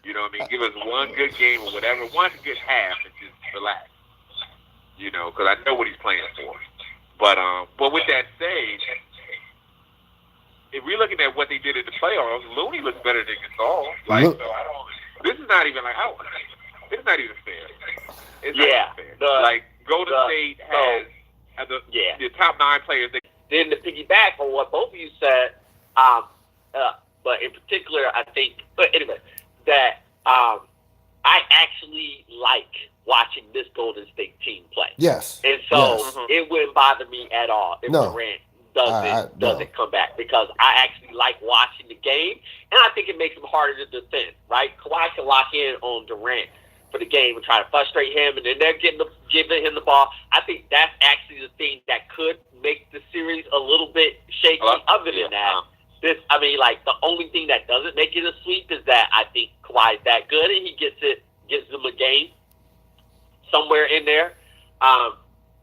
You know what I mean? Give us one good game or whatever, one good half and just relax. You know, because I know what he's playing for. But with that said, if we're looking at what they did in the playoffs, Looney looks better than Gasol. Like, Look- so I don't. This is not even like it's not even fair. It's Yeah, not even fair. Like Golden State has the top 9 players. Then to piggyback on what both of you said, but in particular, I think, but anyway, that I actually like watching this Golden State team play. Yes. And so Yes. it wouldn't bother me at all if No. Durant No. doesn't come back, because I actually like watching the game, and I think it makes him harder to defend, right? Kawhi can lock in on Durant for the game and try to frustrate him, and then they're giving him the ball. I think that's actually the thing that could make the series a little bit shaky. Other than that, the only thing that doesn't make it a sweep is that I think Kawhi's that good, and he gives them a game somewhere in there.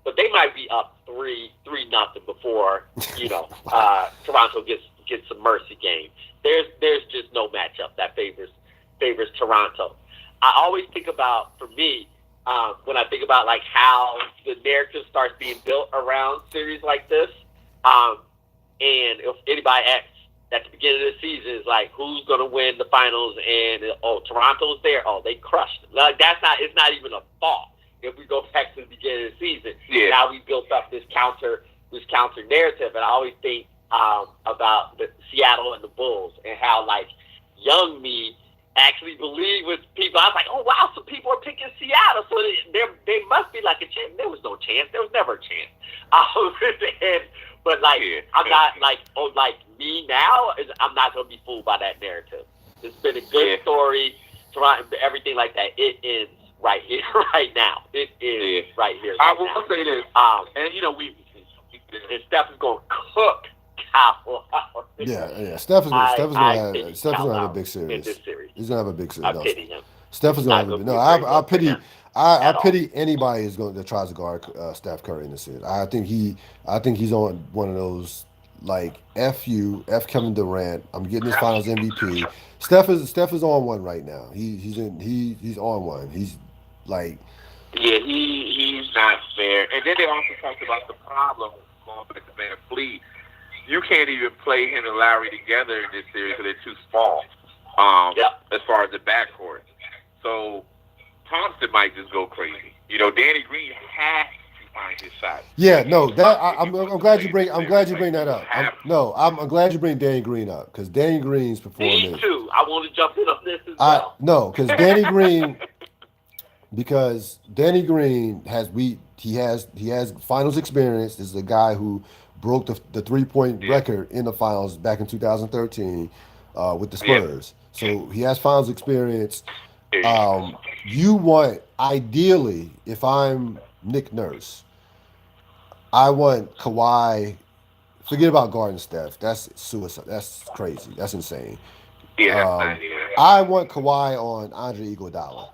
But they might be up 3-0 before Toronto gets a mercy game. There's just no matchup that favors Toronto. I always think about, for me, when I think about like how the narrative starts being built around series like this, and if anybody asks at the beginning of the season is like, who's going to win the finals? And Toronto's there. Oh, they crushed them. Like, it's not even a thought. If we go back to the beginning of the season, now we built up this counter narrative, and I always think about the Seattle and the Bulls and how like young me actually believed with people. I was like, oh wow, some people are picking Seattle, so they must be like a chance. There was no chance. There was never a chance. But like, I'm not like me now. I'm not going to be fooled by that narrative. It's been a good story, everything like that. It ends right here, right now. It is right here. I Right will now. say this, and Steph is going to cook Kyle. Yeah. Steph is going to have a big in series. this series. He's going to have a big series. I No, pity him. Steph is Not going to gonna have be no. very I good for pity. him I at all. pity anybody that tries to guard Steph Curry in this series. I think he's on one of those like F Kevin Durant. I'm getting this Finals MVP. Steph is on one right now. He's on one. He's like. Yeah, he's not fair. And then they also talked about the problem going back to Van Fleet. You can't even play him and Lowry together in this series because they're too small. As far as the backcourt. So Thompson might just go crazy. Danny Green has to find his shot. Yeah, no, that I'm glad you Play bring that you up. have I'm glad you bring Danny Green up because Danny Green's Me performance. too. I want to jump in on this as well. Because Danny Green he has finals experience. This is a guy who broke the 3-point yeah, record in the finals back in 2013 with the yeah, Spurs. So he has finals experience. yeah. You want ideally, if I'm Nick Nurse, I want Kawhi. Forget about guarding Steph. That's suicide. That's crazy. That's insane. Yeah, that's Um, not yeah. I want Kawhi on Andre Iguodala.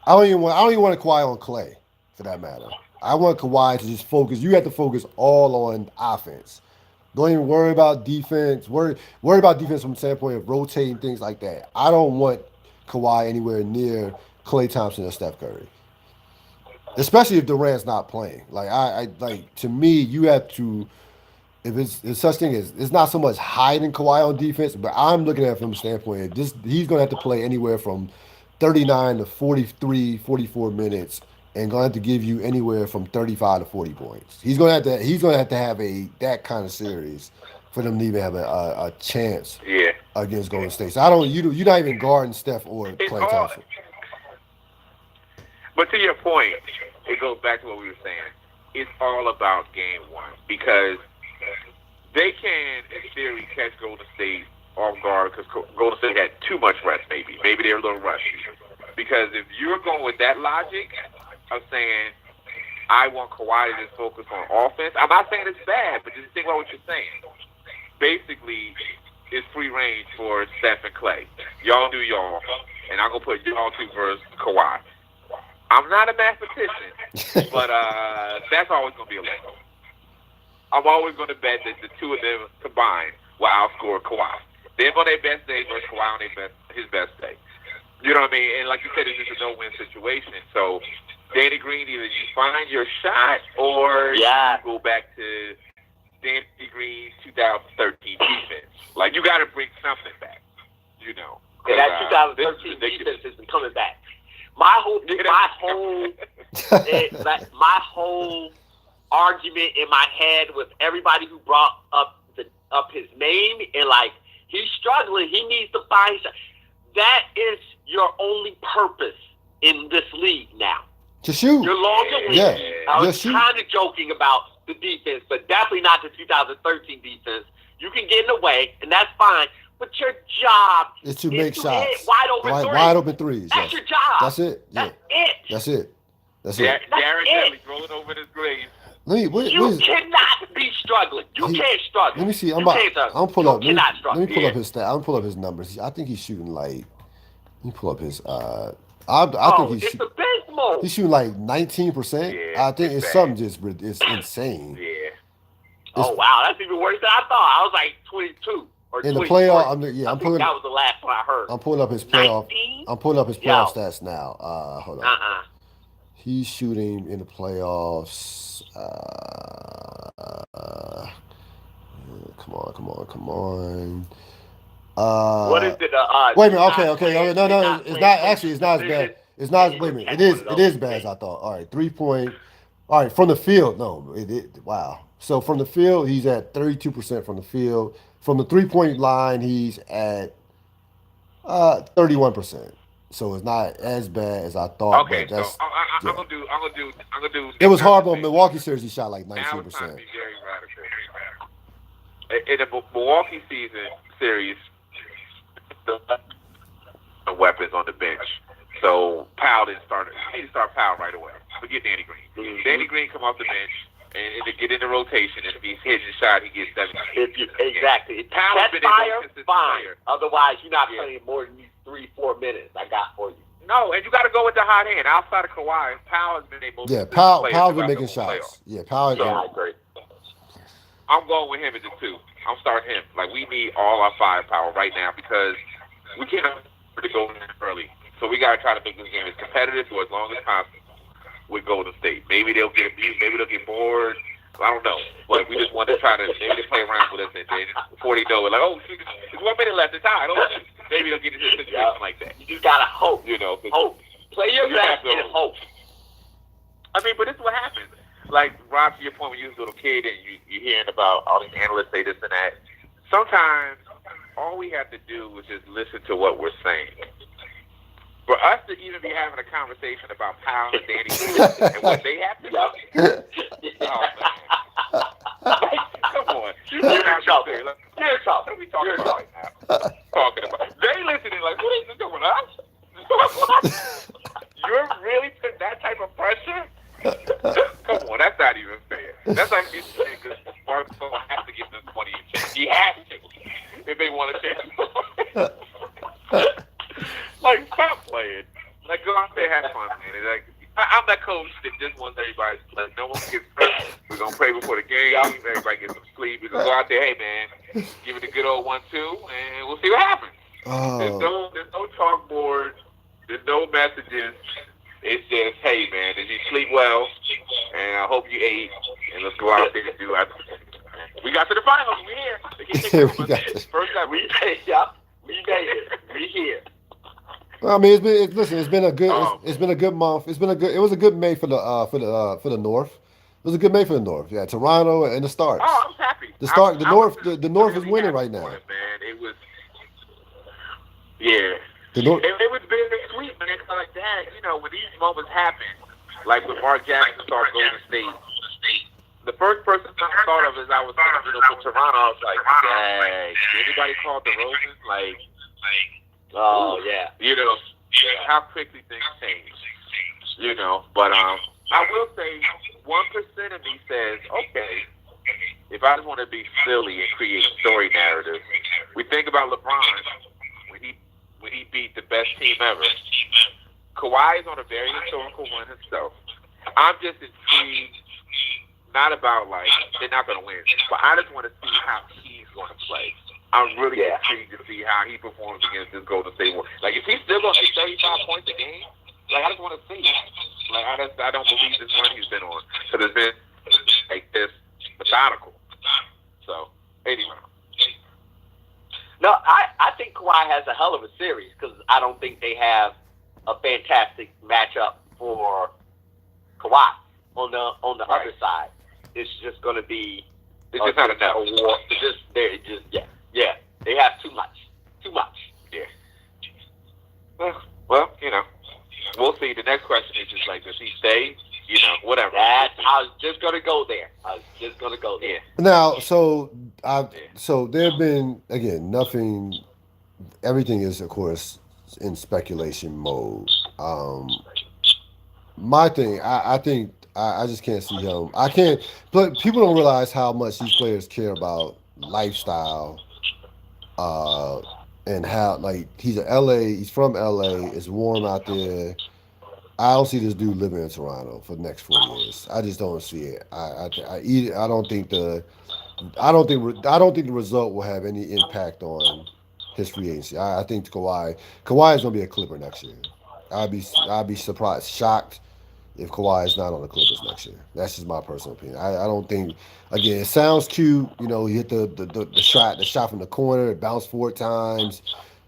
I don't even want Kawhi on Clay, for that matter. I want Kawhi to just focus. You have to focus all on offense. Don't even worry about defense. Worry about defense from the standpoint of rotating things like that. I don't want Kawhi anywhere near Klay Thompson or Steph Curry, especially if Durant's not playing. I like to me, you have to. If it's such thing as it's not so much hiding Kawhi on defense, but I'm looking at it from the standpoint of this he's gonna have to play anywhere from 39 to 43, 44 minutes and gonna have to give you anywhere from 35 to 40 points. He's gonna have to have a that kind of series for them to even have a chance Yeah. against Golden State. So I don't you're not even guarding Steph or It's Klay all, Thompson. but to your point, it goes back to what we were saying. It's all about game one because they can, in theory, catch Golden State off guard because Golden State had too much rest. Maybe they're a little rushy. Because if you're going with that logic of saying, I want Kawhi to just focus on offense, I'm not saying it's bad, but just think about what you're saying. Basically, it's free range for Steph and Clay. Y'all do y'all, and I'm going to put y'all two versus Kawhi. I'm not a mathematician, but that's always going to be a level. I'm always going to bet that the two of them combined will outscore Kawhi. Them on their best day versus Kawhi on his best day. You know what I mean? And like you said, it's just a no-win situation. So, Danny Green, either you find your shot or you go back to Danny Green 2013 defense. Like, you got to bring something back, you know. And that 2013 defense has been coming back. My whole argument in my head with everybody who brought up his name and like he's struggling, he needs to find that is your only purpose in this league now. To shoot. Your longer league. Yeah. I was kind of joking about the defense, but definitely not the 2013 defense. You can get in the way, and that's fine. But your job is to make shots. Hit wide open threes. That's your job. That's it. Yeah. That's it. That's it. Garrett Dudley rolling over his grave. You cannot be struggling. You can't struggle. Let me see. I'm pull up. Let me pull up his stat. I'm pull up his numbers. I think he's shooting like. Let me pull up his. I think it's abysmal. He's shooting like 19%. Yeah, I think it's something just it's insane. Yeah. Wow, that's even worse than I thought. I was like 22 or in 24. the playoff. I'm pulling. That was the last one I heard. I'm pulling up his playoff. 19? I'm pulling up his playoff stats now. Hold on. He's shooting in the playoffs. Come on. What is it? Wait a minute. Okay. No. It's not. Actually, it's not as bad. It's not. Wait a minute. It is bad as I thought. All right, 3-point. All right, from the field. No, wow. So from the field, he's at 32% from the field. From the 3-point line, he's at 31%. So it's not as bad as I thought. Okay, but so I'm gonna do. It was hard on Milwaukee series. He shot like 19%. Now it's time to be very radical. In the Milwaukee series, the weapons on the bench. So Powell didn't start. He didn't start Powell right away. Forget Danny Green. Mm-hmm. Danny Green come off the bench and to get in the rotation. And if he's hitting a shot, he gets 7. Exactly. Powell's been a consistent fine. player. Otherwise, you're not playing more than 3-4 minutes. I got for you. No, and you got to go with the hot hand. Outside of Kawhi, Powell has been able. Yeah, Powell's been making shots. Yeah, Powell. Yeah, I agree. I'm going with him as a 2. I'm starting him. Like, we need all our firepower right now because we can't afford to go in early. So we got to try to make this game as competitive for as long as possible with Golden State. Maybe they'll get abused. Maybe they'll get bored. I don't know. But we just want to try to maybe they play around with us and before they know it. Like, oh, there's 1 minute left. It's tied. Oh, maybe they'll get into a situation like that. You just got to hope. You know. Hope. Play your best and hope. I mean, but this is what happens. like Rob, to your point, when you was a little kid and you're hearing about all these analysts say this and that. Sometimes all we have to do is just listen to what we're saying. For us to even be having a conversation about Powell and Danny and what they have to do, oh man, like, come on, you're in trouble. You're in trouble. What are we talking about right now? Talking about they listening like, what is it doing us? You're really putting that type of pressure? Come on, that's not even fair. That's like you saying because Barcelona has to give them 20 a chance. He has to if they want a chance. Like, stop playing. Like, go out there, have fun, man. Like, I'm that coach that just wants everybody to play. No one gets hurt. We're gonna pray before the game. Everybody gets some sleep. We're gonna go out there, hey man, give it a good old 1-2, and we'll see what happens. There's no chalkboard. There's no messages. It's just, hey man, did you sleep well? And I hope you ate. And let's go out there and do it. We got to the finals. We're here. First time we made it. We made it. We here. I mean, it's been a good month. It was a good May for the North. It was a good May for the North. Yeah, Toronto and the Stars. Oh, I was happy. The North is winning right now. Man, it was. Yeah. The North. It was bittersweet, man. It's like that. You know, when these moments happen, like when Mark Jackson started going to State. The first person I thought of as I was thinking, for Toronto, I was like, dang, did anybody call the Roses? Like, oh yeah, how quickly things change. But I will say 1% of me says, okay, if I just want to be silly and create story narratives, we think about LeBron when he beat the best team ever. Kawhi is on a very historical one himself. I'm just intrigued, not about like they're not going to win, but I just want to see how he's going to play. I'm really intrigued to see how he performs against this Golden State Warriors. Like, if he's still going to get 35 points a game, like, I just want to see it. Like, I don't believe this run he's been on. Because it's been, like, this methodical. So, anyway. No, I think Kawhi has a hell of a series because I don't think they have a fantastic matchup for Kawhi on the other side. It's just going to be it's just not enough. A war. Yeah, they have too much. Yeah. Well, we'll see. The next question is just like, does he stay? Whatever. I was just gonna go there. Yeah. Now, so there have been, again, nothing. Everything is, of course, in speculation mode. My thing, I think I just can't see him. I can't. But people don't realize how much these players care about lifestyle. And how, like, he's he's from LA, it's warm out there. I don't see this dude living in Toronto for the next 4 years. I just don't see it. I don't think the result will have any impact on his free agency. I think Kawhi is gonna be a Clipper next year. I'd be surprised, shocked if Kawhi is not on the Clippers next year. That's just my personal opinion. I don't think. Again, it sounds cute. He hit the shot from the corner. It bounced 4 times.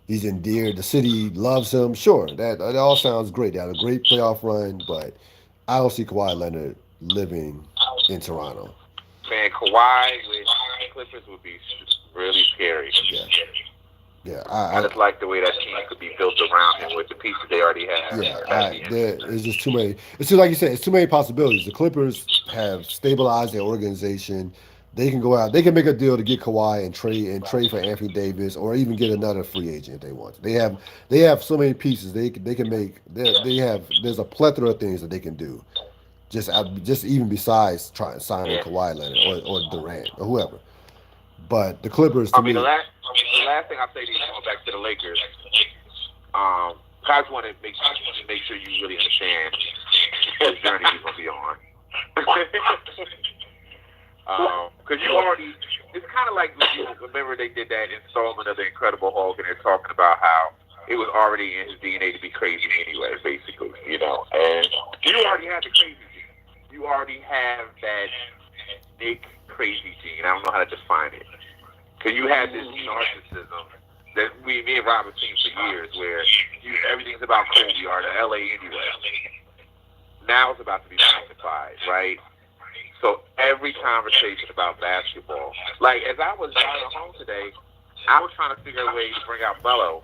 He's endeared. The city loves him. Sure, that all sounds great. They had a great playoff run, but I don't see Kawhi Leonard living in Toronto. Man, Kawhi with Clippers would be really scary. Yeah, I just like the way that team could be built around him with the pieces they already have. It's just too many. It's just like you said. It's too many possibilities. The Clippers have stabilized their organization. They can go out. They can make a deal to get Kawhi and trade for Anthony Davis, or even get another free agent if they want. They have so many pieces. They can make. There's a plethora of things that they can do. Just even besides signing Kawhi Leonard or Durant or whoever. But the Clippers, to me, the last thing I'll say to you, going back to the Lakers, I just want to make sure you really understand the journey you're going to be on. Because you already, it's kind of like, you remember they did that installment of The Incredible Hulk, and they're talking about how it was already in his DNA to be crazy anyway, basically, and you already had the crazy gene. You already have that Nick crazy gene. I don't know how to define it. Because you had this narcissism that me and Rob have seen for years, where everything's about Kobe or the LA anyway. Now it's about to be magnified, right? So every conversation about basketball, like as I was driving home today, I was trying to figure a way to bring out Melo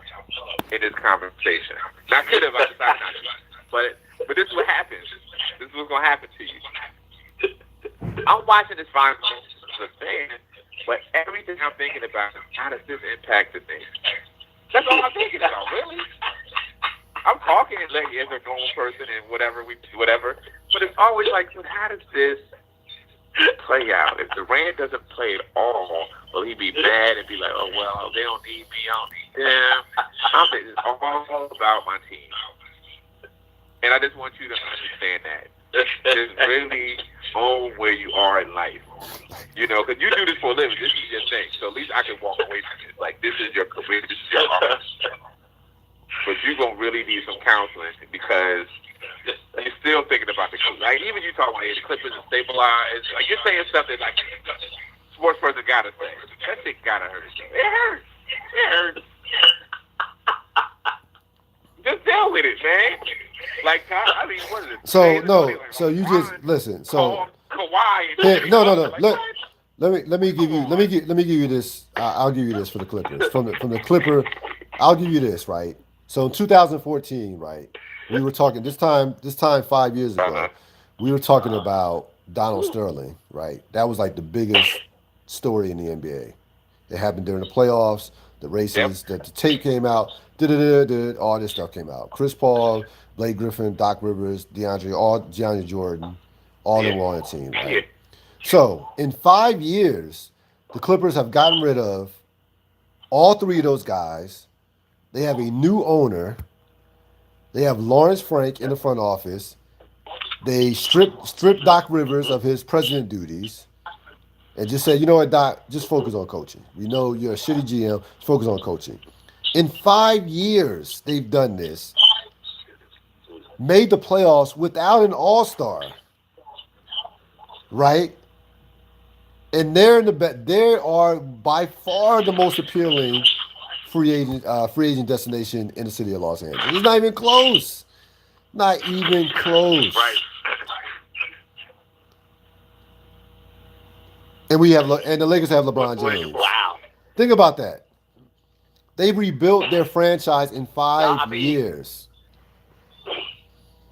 in this conversation. Now, I could have, I decided not to. But this is what happens. This is what's going to happen to you. I'm watching this final as a fan, but everything I'm thinking about is how does this impact the thing? That's all I'm thinking about, really. I'm talking like as a normal person and whatever, but it's always like, how does this play out? If Durant doesn't play at all, will he be mad and be like, oh, well, they don't need me, I don't need them? I'm thinking it's all about my team. And I just want you to understand that. Just really own where you are in life. You know, because you do this for a living. This is your thing. So at least I can walk away from it. Like, this is your career. This is your art. But you're going to really need some counseling because you're still thinking about the Clippers. Like, even you talking about the Clippers and stabilize. Like, you're saying something like sports person got to say. That shit got to hurt. It hurts. It hurts. Just deal with it, man. Like, I mean, what is it? So no, so you just listen. So Kawhi. no. Let me give you this. I'll give you this for the Clippers. From the Clipper, I'll give you this, right? So in 2014, right, we were talking this time 5 years ago. We were talking about Donald Sterling, right? That was like the biggest story in the NBA. It happened during the playoffs. The races, that the tape came out. All this stuff came out. Chris Paul, Blake Griffin, Doc Rivers, DeAndre Jordan, all in one team, right? So in 5 years, the Clippers have gotten rid of all three of those guys. They have a new owner. They have Lawrence Frank in the front office. They stripped Doc Rivers of his president duties and just said, you know what, Doc, just focus on coaching. We know you're a shitty GM. Just focus on coaching. In 5 years, they've done this. Made the playoffs without an all-star. Right? And they are by far the most appealing free agent destination in the city of Los Angeles. It's not even close. Not even close. Right. And the Lakers have LeBron James. Wow. Think about that. They rebuilt their franchise in 5 years.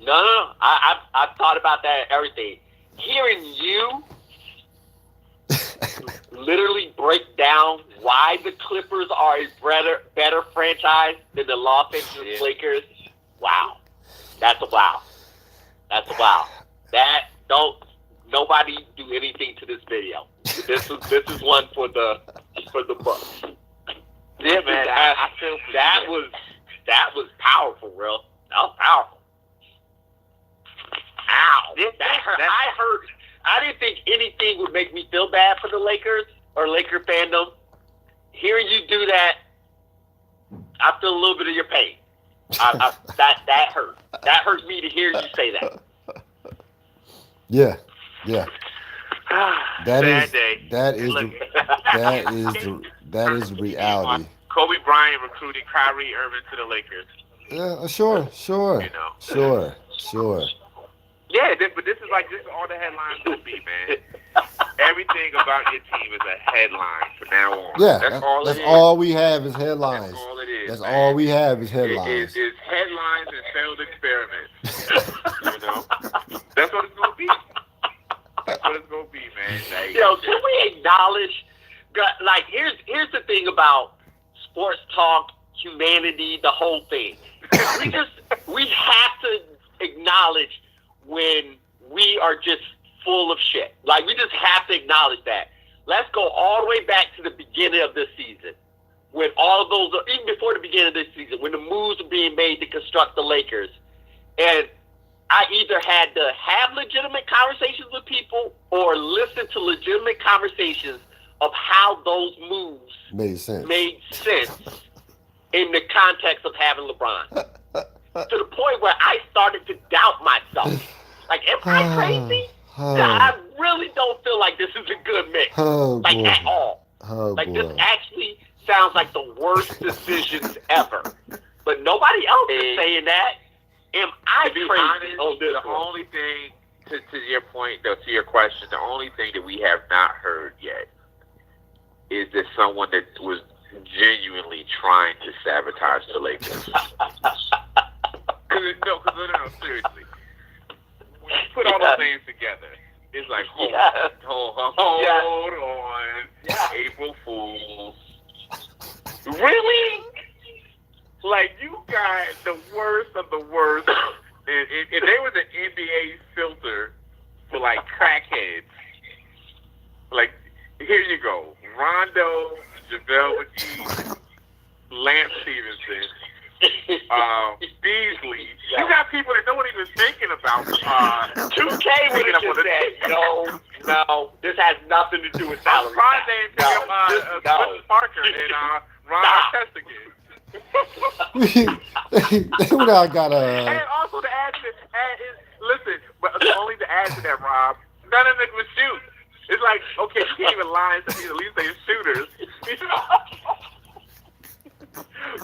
No. I've thought about that and everything. Hearing you literally break down why the Clippers are a better franchise than the Los Angeles Lakers. Wow. That's a wow. That nobody do anything to this video. This is one for the books. Yeah, man. I feel that was powerful, Ril. That was powerful. Ow. That hurt. I didn't think anything would make me feel bad for the Lakers or Laker fandom. Hearing you do that, I feel a little bit of your pain. That hurt. That hurt me to hear you say that. Yeah. That is reality. Kobe Bryant recruiting Kyrie Irving to the Lakers. Yeah, sure. You know. Sure. Yeah, but this is all the headlines will be, man. Everything about your team is a headline from now on. Yeah, that's all we have is headlines. That's all it is. That's man. all we have is headlines. It's headlines and failed experiments. You know, that's what it's gonna be. That's what it's gonna be, man. Like, Yo, can we acknowledge? Like, here's the thing about sports talk, humanity, the whole thing. We have to acknowledge when we are just full of shit. Like, we just have to acknowledge that. Let's go all the way back to the beginning of this season, when all of those, even before the beginning of this season, when the moves were being made to construct the Lakers. And I either had to have legitimate conversations with people or listen to legitimate conversations of how those moves made sense in the context of having LeBron. To the point where I started to doubt myself. Like, am I crazy? I really don't feel like this is a good mix. At all. This actually sounds like the worst decisions ever. But nobody else is saying that. Am I crazy on this the one? only thing to your point, though, to your question, the only thing that we have not heard yet is that someone that was genuinely trying to sabotage the Lakers. No, seriously. When you put all those names together, it's like, hold on. April Fools. Really? Like, you got the worst of the worst. And they were the NBA filter for, like, crackheads. Like, here you go. Rondo, JaVale McGee, Lance Stevenson, Beasley. You got people that no one even thinking about. 2K would have just said, no, this has nothing to do with salary. Ron named Quinn Parker and Ron Artest again. They would have got And also to add to listen, but only to add to that, Rob, none of them was shoot. It's like, okay, you can't even lie and say at least they're shooters.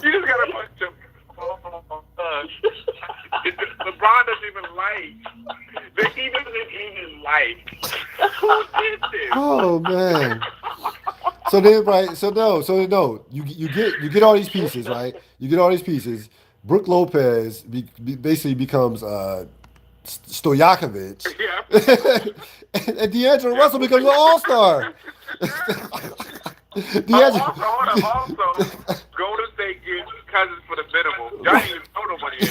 You just gotta punch them. LeBron doesn't even like. He doesn't even like. Who did this? Oh man. So then, right? So no. You get all these pieces, right? You get all these pieces. Brook Lopez basically becomes Stojakovic, and D'Angelo Russell becomes an all-star. Also, Golden State gets Cousins for the minimum. Y'all ain't even throw no money in.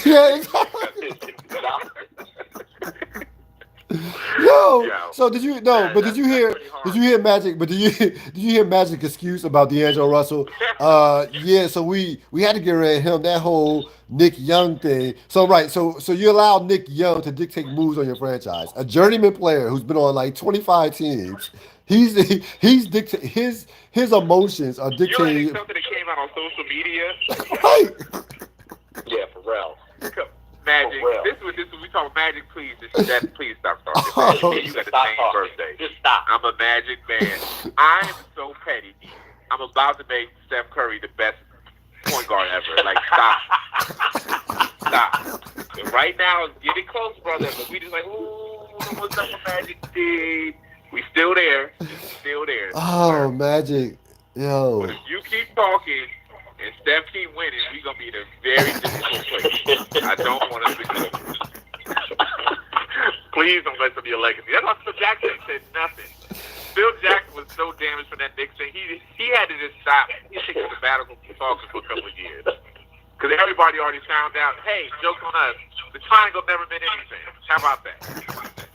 No. So did you? No. But did you hear? Did you hear Magic? But did you hear Magic excuse about D'Angelo Russell? Yeah. So we had to get rid of him. That whole Nick Young thing. So right. So you allow Nick Young to dictate moves on your franchise. A journeyman player who's been on like 25 teams. His emotions are dictated. You know something that came out on social media? Yeah, for real. Magic. This is we talk Magic. Please stop talking. You got the same birthday. Just stop. I'm a Magic fan. I'm so petty. I'm about to make Steph Curry the best point guard ever. Like, stop. Right now, it's getting close, brother. But we just like, ooh, what's up with Magic did? We still there. Oh, Magic. Yo. But if you keep talking and Steph keep winning, we're going to be in a very difficult place. I don't want us to go. Please don't let them be a legacy. That's why Phil Jackson said nothing. Phil Jackson was so damaged from that Knicks thing. He had to just stop. He took a sabbatical from talking for a couple of years. Because everybody already found out, hey, joke on us, the triangle never meant anything. How about that?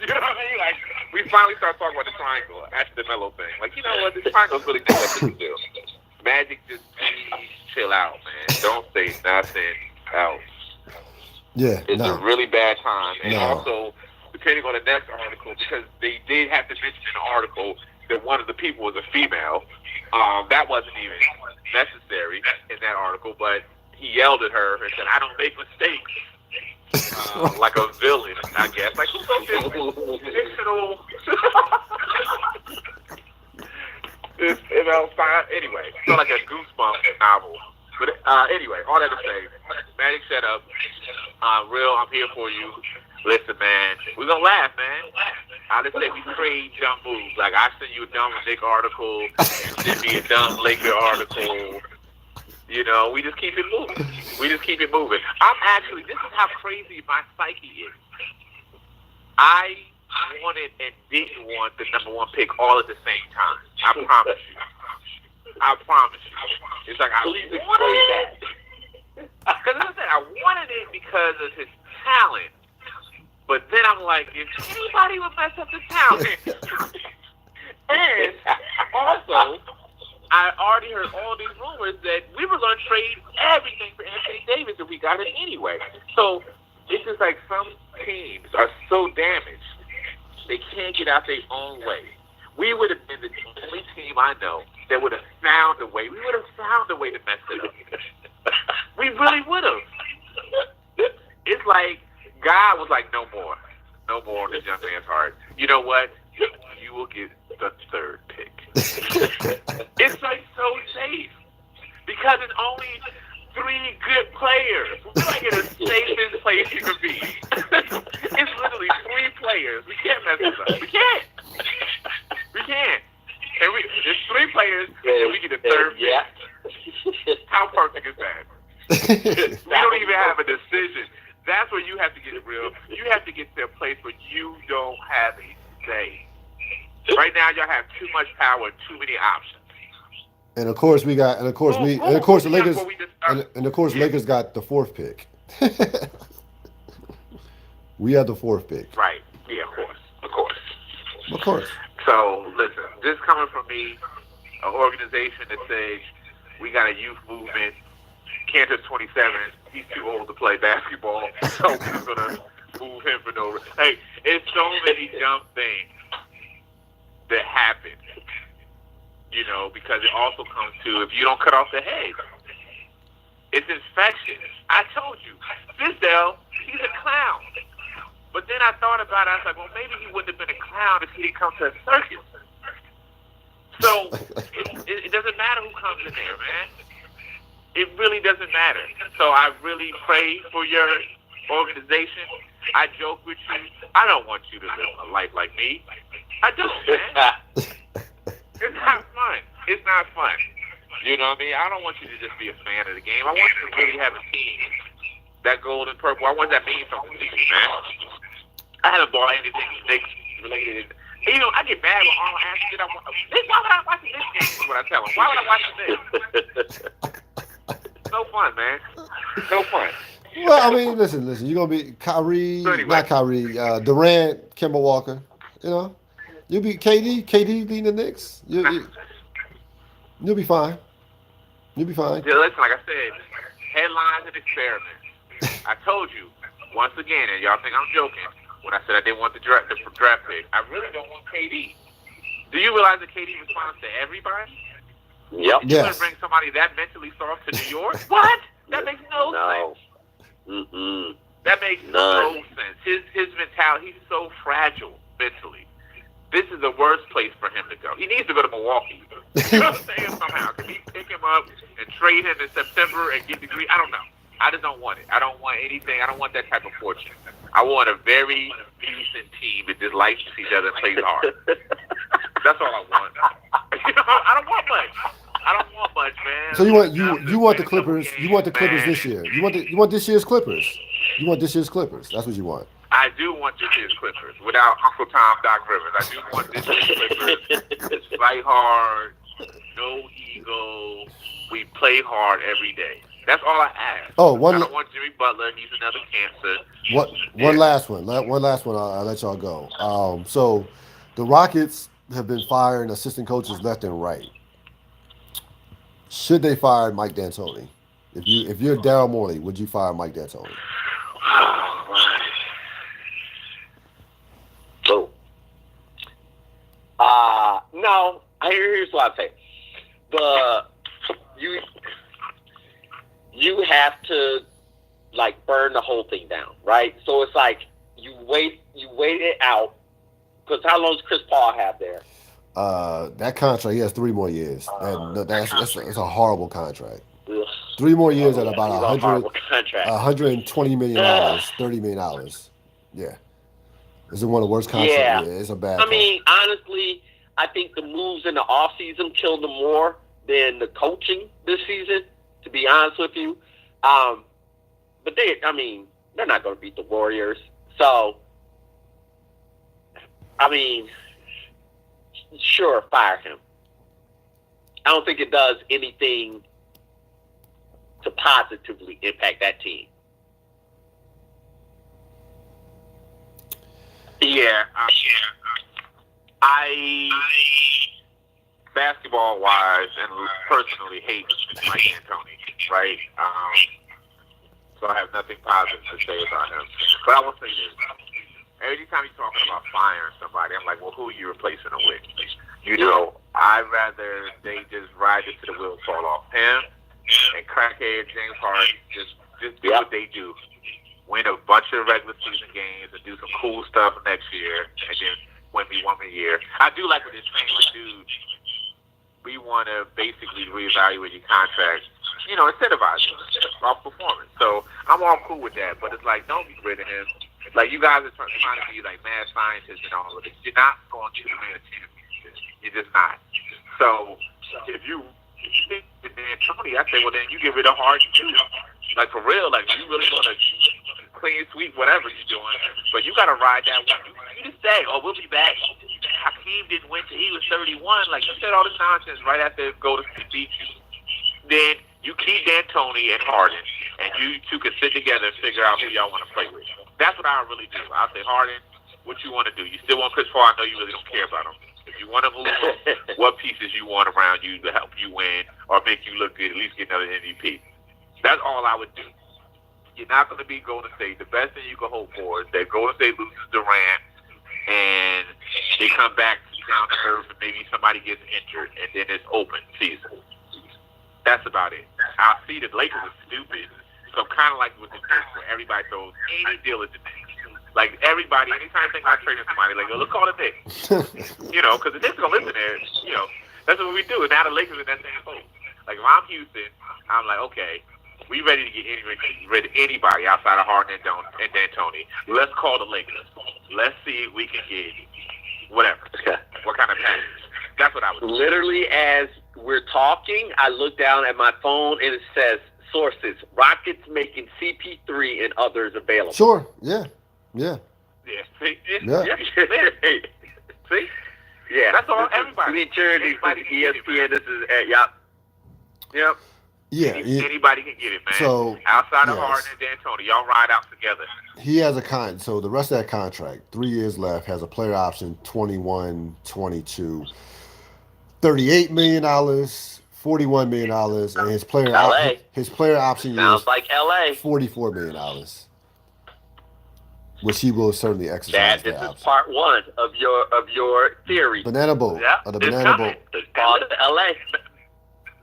You know what I mean? Like, we finally start talking about the triangle after the Melo thing. Like, you know what? The triangle's really not that big a deal. Magic, just please chill out, man. Don't say nothing else. Yeah, It's a really bad time. And also, depending on the next article, because they did have to mention in the article that one of the people was a female. That wasn't even necessary in that article, but he yelled at her and said, I don't make mistakes. Like a villain, I guess. Like, who's so fictional? Anyway, it's not like a Goosebumps novel. But anyway, all that to say, Magic set up. Real, I'm here for you. Listen, man, we're going to laugh, man. I just say we trade dumb moves. Like, I send you a dumb Nick article, you send me a dumb Laker article. You know, we just keep it moving. I'm actually, this is how crazy my psyche is. I wanted and didn't want the number one pick all at the same time. I promise you. It's like I wanted it. Because as I said, I wanted it because of his talent. But then I'm like, if anybody would mess up the talent. And also, I already heard all these rumors that we were going to trade everything for Anthony Davis if we got it anyway. So it's just like some teams are so damaged, they can't get out their own way. We would have been the only team I know that would have found a way. We would have found a way to mess it up. We really would have. It's like God was like, no more on this young man's heart. You know what? You will get the third pick. It's like so safe because it's only three good players. We're like in the safest place you could be. It's literally three players. We can't mess this up. We can't. We can't. And there's three players, and we get a third pick. How perfect is that? We don't even have a decision. That's where you have to get real. You have to get to a place where you don't have a say. Right now, y'all have too much power, too many options. And of course we got, and of course we, and of course the Lakers, and of course Lakers got the fourth pick. We had the fourth pick. Right. Yeah, of course. Of course. Of course. So, listen, this coming from me, an organization that says we got a youth movement. Cantor's 27. He's too old to play basketball, so we're going to move him for no reason. Hey, it's so many dumb things that happen, you know, because it also comes to, if you don't cut off the head, it's infectious. I told you, Fizdale, he's a clown. But then I thought about it. I was like, well, maybe he wouldn't have been a clown if he didn't come to a circus. So it doesn't matter who comes in there, man. It really doesn't matter. So I really pray for your organization. I joke with you. I don't want you to live a life like me. I don't, man. It's not fun. It's not fun. You know what I mean? I don't want you to just be a fan of the game. I want you to really have a team. That gold and purple. I want that mean something to you, man. I haven't bought anything Knicks related. You know, I get mad when Arnold asks me, why would I watch this game? Is what I tell him. Why would I watch this? No fun, man. No fun. Well, I mean, listen. You're gonna be Kyrie, So anyway. not Kyrie, Durant, Kemba Walker. You know, you'll be KD leading the Knicks. You'll be fine. You'll be fine. Yeah, listen, like I said, headlines and experiments. I told you once again, and y'all think I'm joking when I said I didn't want the draft pick. I really don't want KD. Do you realize that KD responds to everybody? Yep. You're going Yes. to bring somebody that mentally soft to New York? What? That makes no No. sense. Mm-mm. That makes no sense. His mentality, he's so fragile mentally. This is the worst place for him to go. He needs to go to Milwaukee. You know what I'm saying? Somehow. Can we pick him up and trade him in September and get the green? I don't know. I just don't want it. I don't want anything. I don't want that type of fortune. I want a very decent team that just likes each other and plays hard. That's all I want. You know, I don't want much. I don't want much, man. So you want the Clippers? You want the Clippers this year? You want this year's Clippers? You want this year's Clippers? That's what you want. I do want this year's Clippers without Uncle Tom, Doc Rivers. I do want this year's Clippers. Just fight hard, no ego. We play hard every day. That's all I ask. Oh, I don't want Jimmy Butler. He's another cancer. One last one. One last one. I'll let y'all go. So the Rockets have been firing assistant coaches left and right. Should they fire Mike D'Antoni? If you're Daryl Morey, would you fire Mike D'Antoni? Oh, right. So, no. Here's what I say. You have to like burn the whole thing down, right? So it's like you wait it out. Because how long does Chris Paul have there? That contract, he has 3 more years. That's a horrible contract. Ugh. 3 more years at about He's on a horrible contract. $120 million, $30 million. Yeah. Is it one of the worst contracts? Yeah. It's a bad I mean, honestly, I think the moves in the offseason killed them more than the coaching this season, to be honest with you. But they're not going to beat the Warriors. So, I mean, sure, fire him. I don't think it does anything to positively impact that team. Yeah. I basketball-wise and personally hate Mike D'Antoni, right? So I have nothing positive to say about him. But I will say this. Every time you're talking about firing somebody, I'm like, well, who are you replacing them with? You know, I'd rather they just ride it till the wheels fall off. Him and crackhead James Harden just do what they do. Win a bunch of regular season games and do some cool stuff next year and then win me one more year. I do like what they're saying, like, dude, we want to basically reevaluate your contract incentivize him off performance. So I'm all cool with that. But it's like, don't get rid of him. Like, you guys are trying to be like mad scientists and all of this. You're not going to win a championship. You're just not. So if you think that Dan Tony, I say, well, then you give it a Harden too. Like, for real, like, you really going to clean sweep whatever you're doing. But you got to ride that one. You just say, oh, we'll be back. Hakeem didn't win till he was 31. Like, you said all this nonsense right after Golden State beat you. Then you keep D'Antoni and Harden, and you two can sit together and figure out who y'all want to play with. That's what I really do. I'll say, Harden, what you want to do? You still want Chris Paul? I know you really don't care about him. If you want to move him, what pieces you want around you to help you win or make you look good, at least get another MVP. That's all I would do. You're not going to be Golden State. The best thing you can hope for is that Golden State loses Durant and they come back down to earth and maybe somebody gets injured and then it's open season. That's about it. I see the Lakers are stupid, so I'm kind of like with the Knicks where everybody throws any deal at the Knicks. Like, everybody, anytime they think about trading somebody, like, oh, let's call the Knicks. Because the Knicks are going to listen there. That's what we do. And now the Lakers are in that same boat. Like, if I'm Houston, I'm like, okay, we ready to get rid of anybody outside of Harden and D'Antoni. Let's call the Lakers. Let's see if we can get whatever. What kind of package. That's what I would do. Literally, as we're talking, I look down at my phone and it says, sources, Rockets making CP3 and others available. Sure, yeah. Yeah, see? Yeah. See? Yeah, that's all. Everybody. This is ESPN. This is, yep. Yeah. Anybody can get it, man. So, outside of Harden and D'Antoni, y'all ride out together. He has so the rest of that contract, 3 years left, has a player option, 21, 22, $38 million, $41 million, and his player option sounds is like LA. $44 million, which he will certainly exercise. This is part one of your theory. Banana boat. Yeah, the banana boat. It's part of LA.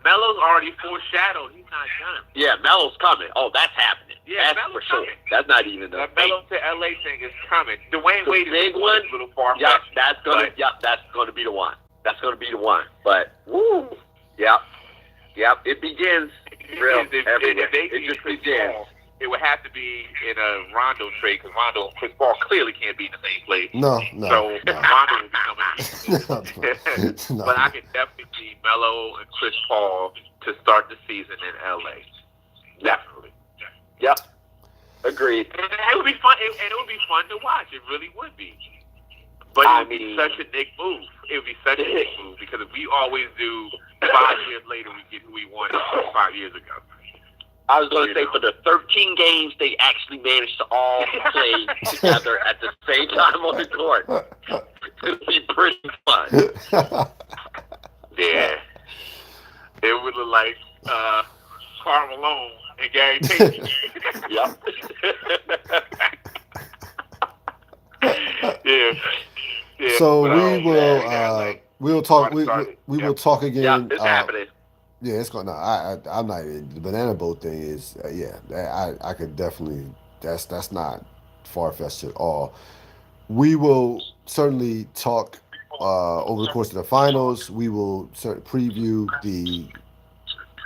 Melo's already foreshadowed. He's not done. Yeah, Melo's coming. Oh, that's happening. Yeah, that's Melo's for sure. coming. That's not even The Melo to LA thing is coming. Dwayne Wade is big one. a little far Yeah, fetched. that's gonna be the one. That's gonna be the one. But woo, yep. It begins. If they It just Chris begins. Paul, it would have to be in a Rondo trade because Rondo and Chris Paul clearly can't be in the same place. No. So Rondo will be coming. No. But I can definitely see Melo and Chris Paul to start the season in LA. Definitely. Yep. Agreed. And it would be fun. And it would be fun to watch. It really would be. But it would be such a Nick move. It would be such a Nick move because if we always do 5 years later, we get who we wanted 5 years ago. I was going to say for the 13 games, they actually managed to all play together at the same time on the court. It'll be pretty fun. Yeah. It would look like Karl Malone and Gary Payton. Yep. Yeah. So we'll talk. We will talk again. Yeah, it's happening. Yeah, it's going. No, I'm not. The banana boat thing is. I could definitely. That's not far fetched at all. We will certainly talk over the course of the finals. We will preview the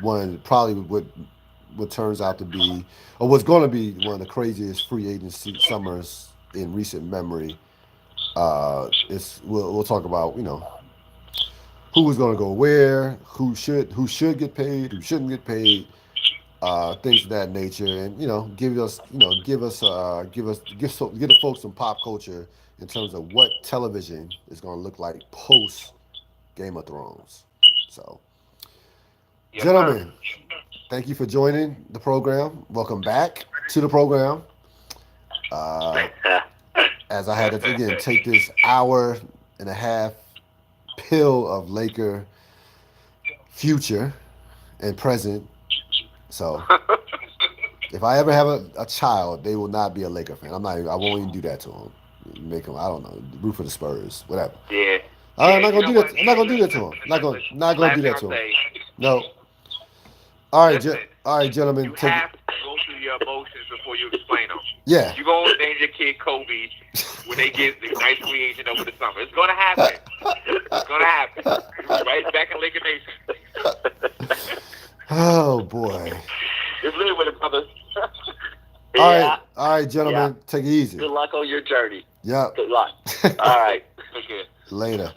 one probably what turns out to be or what's going to be one of the craziest free agency summers in recent memory. We'll talk about who is going to go where, who should get paid, who shouldn't get paid, things of that nature, and give the folks some pop culture in terms of what television is going to look like post Game of Thrones. So, gentlemen, thank you for joining the program. Welcome back to the program. As I had to again take this hour and a half pill of Laker future and present. So if I ever have a child, they will not be a Laker fan. I won't even do that to them. Make them, I don't know, root for the Spurs, whatever. Yeah. I'm not gonna do that. I'm not gonna do that to them. Not gonna do that to them. No. All right, gentlemen. You have to go through your emotions before you explain them. Yeah. You gonna name your kid Kobe when they get the nice free agent over the summer. It's gonna happen. It's gonna happen. Right back in Laker Nation. Oh boy. Just live with it, brother. All Yeah. right, gentlemen. Take it easy. Good luck on your journey. Yep. Good luck. All right. Okay. Later.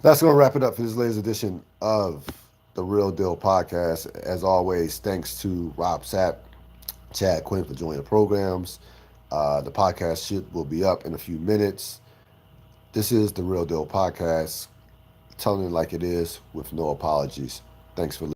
That's going to wrap it up for this latest edition of the Real Deal Podcast. As always, thanks to Rob Sapp, Chad Quinn for joining the programs. The podcast will be up in a few minutes. This is the Real Deal Podcast, telling it like it is with no apologies. Thanks for listening.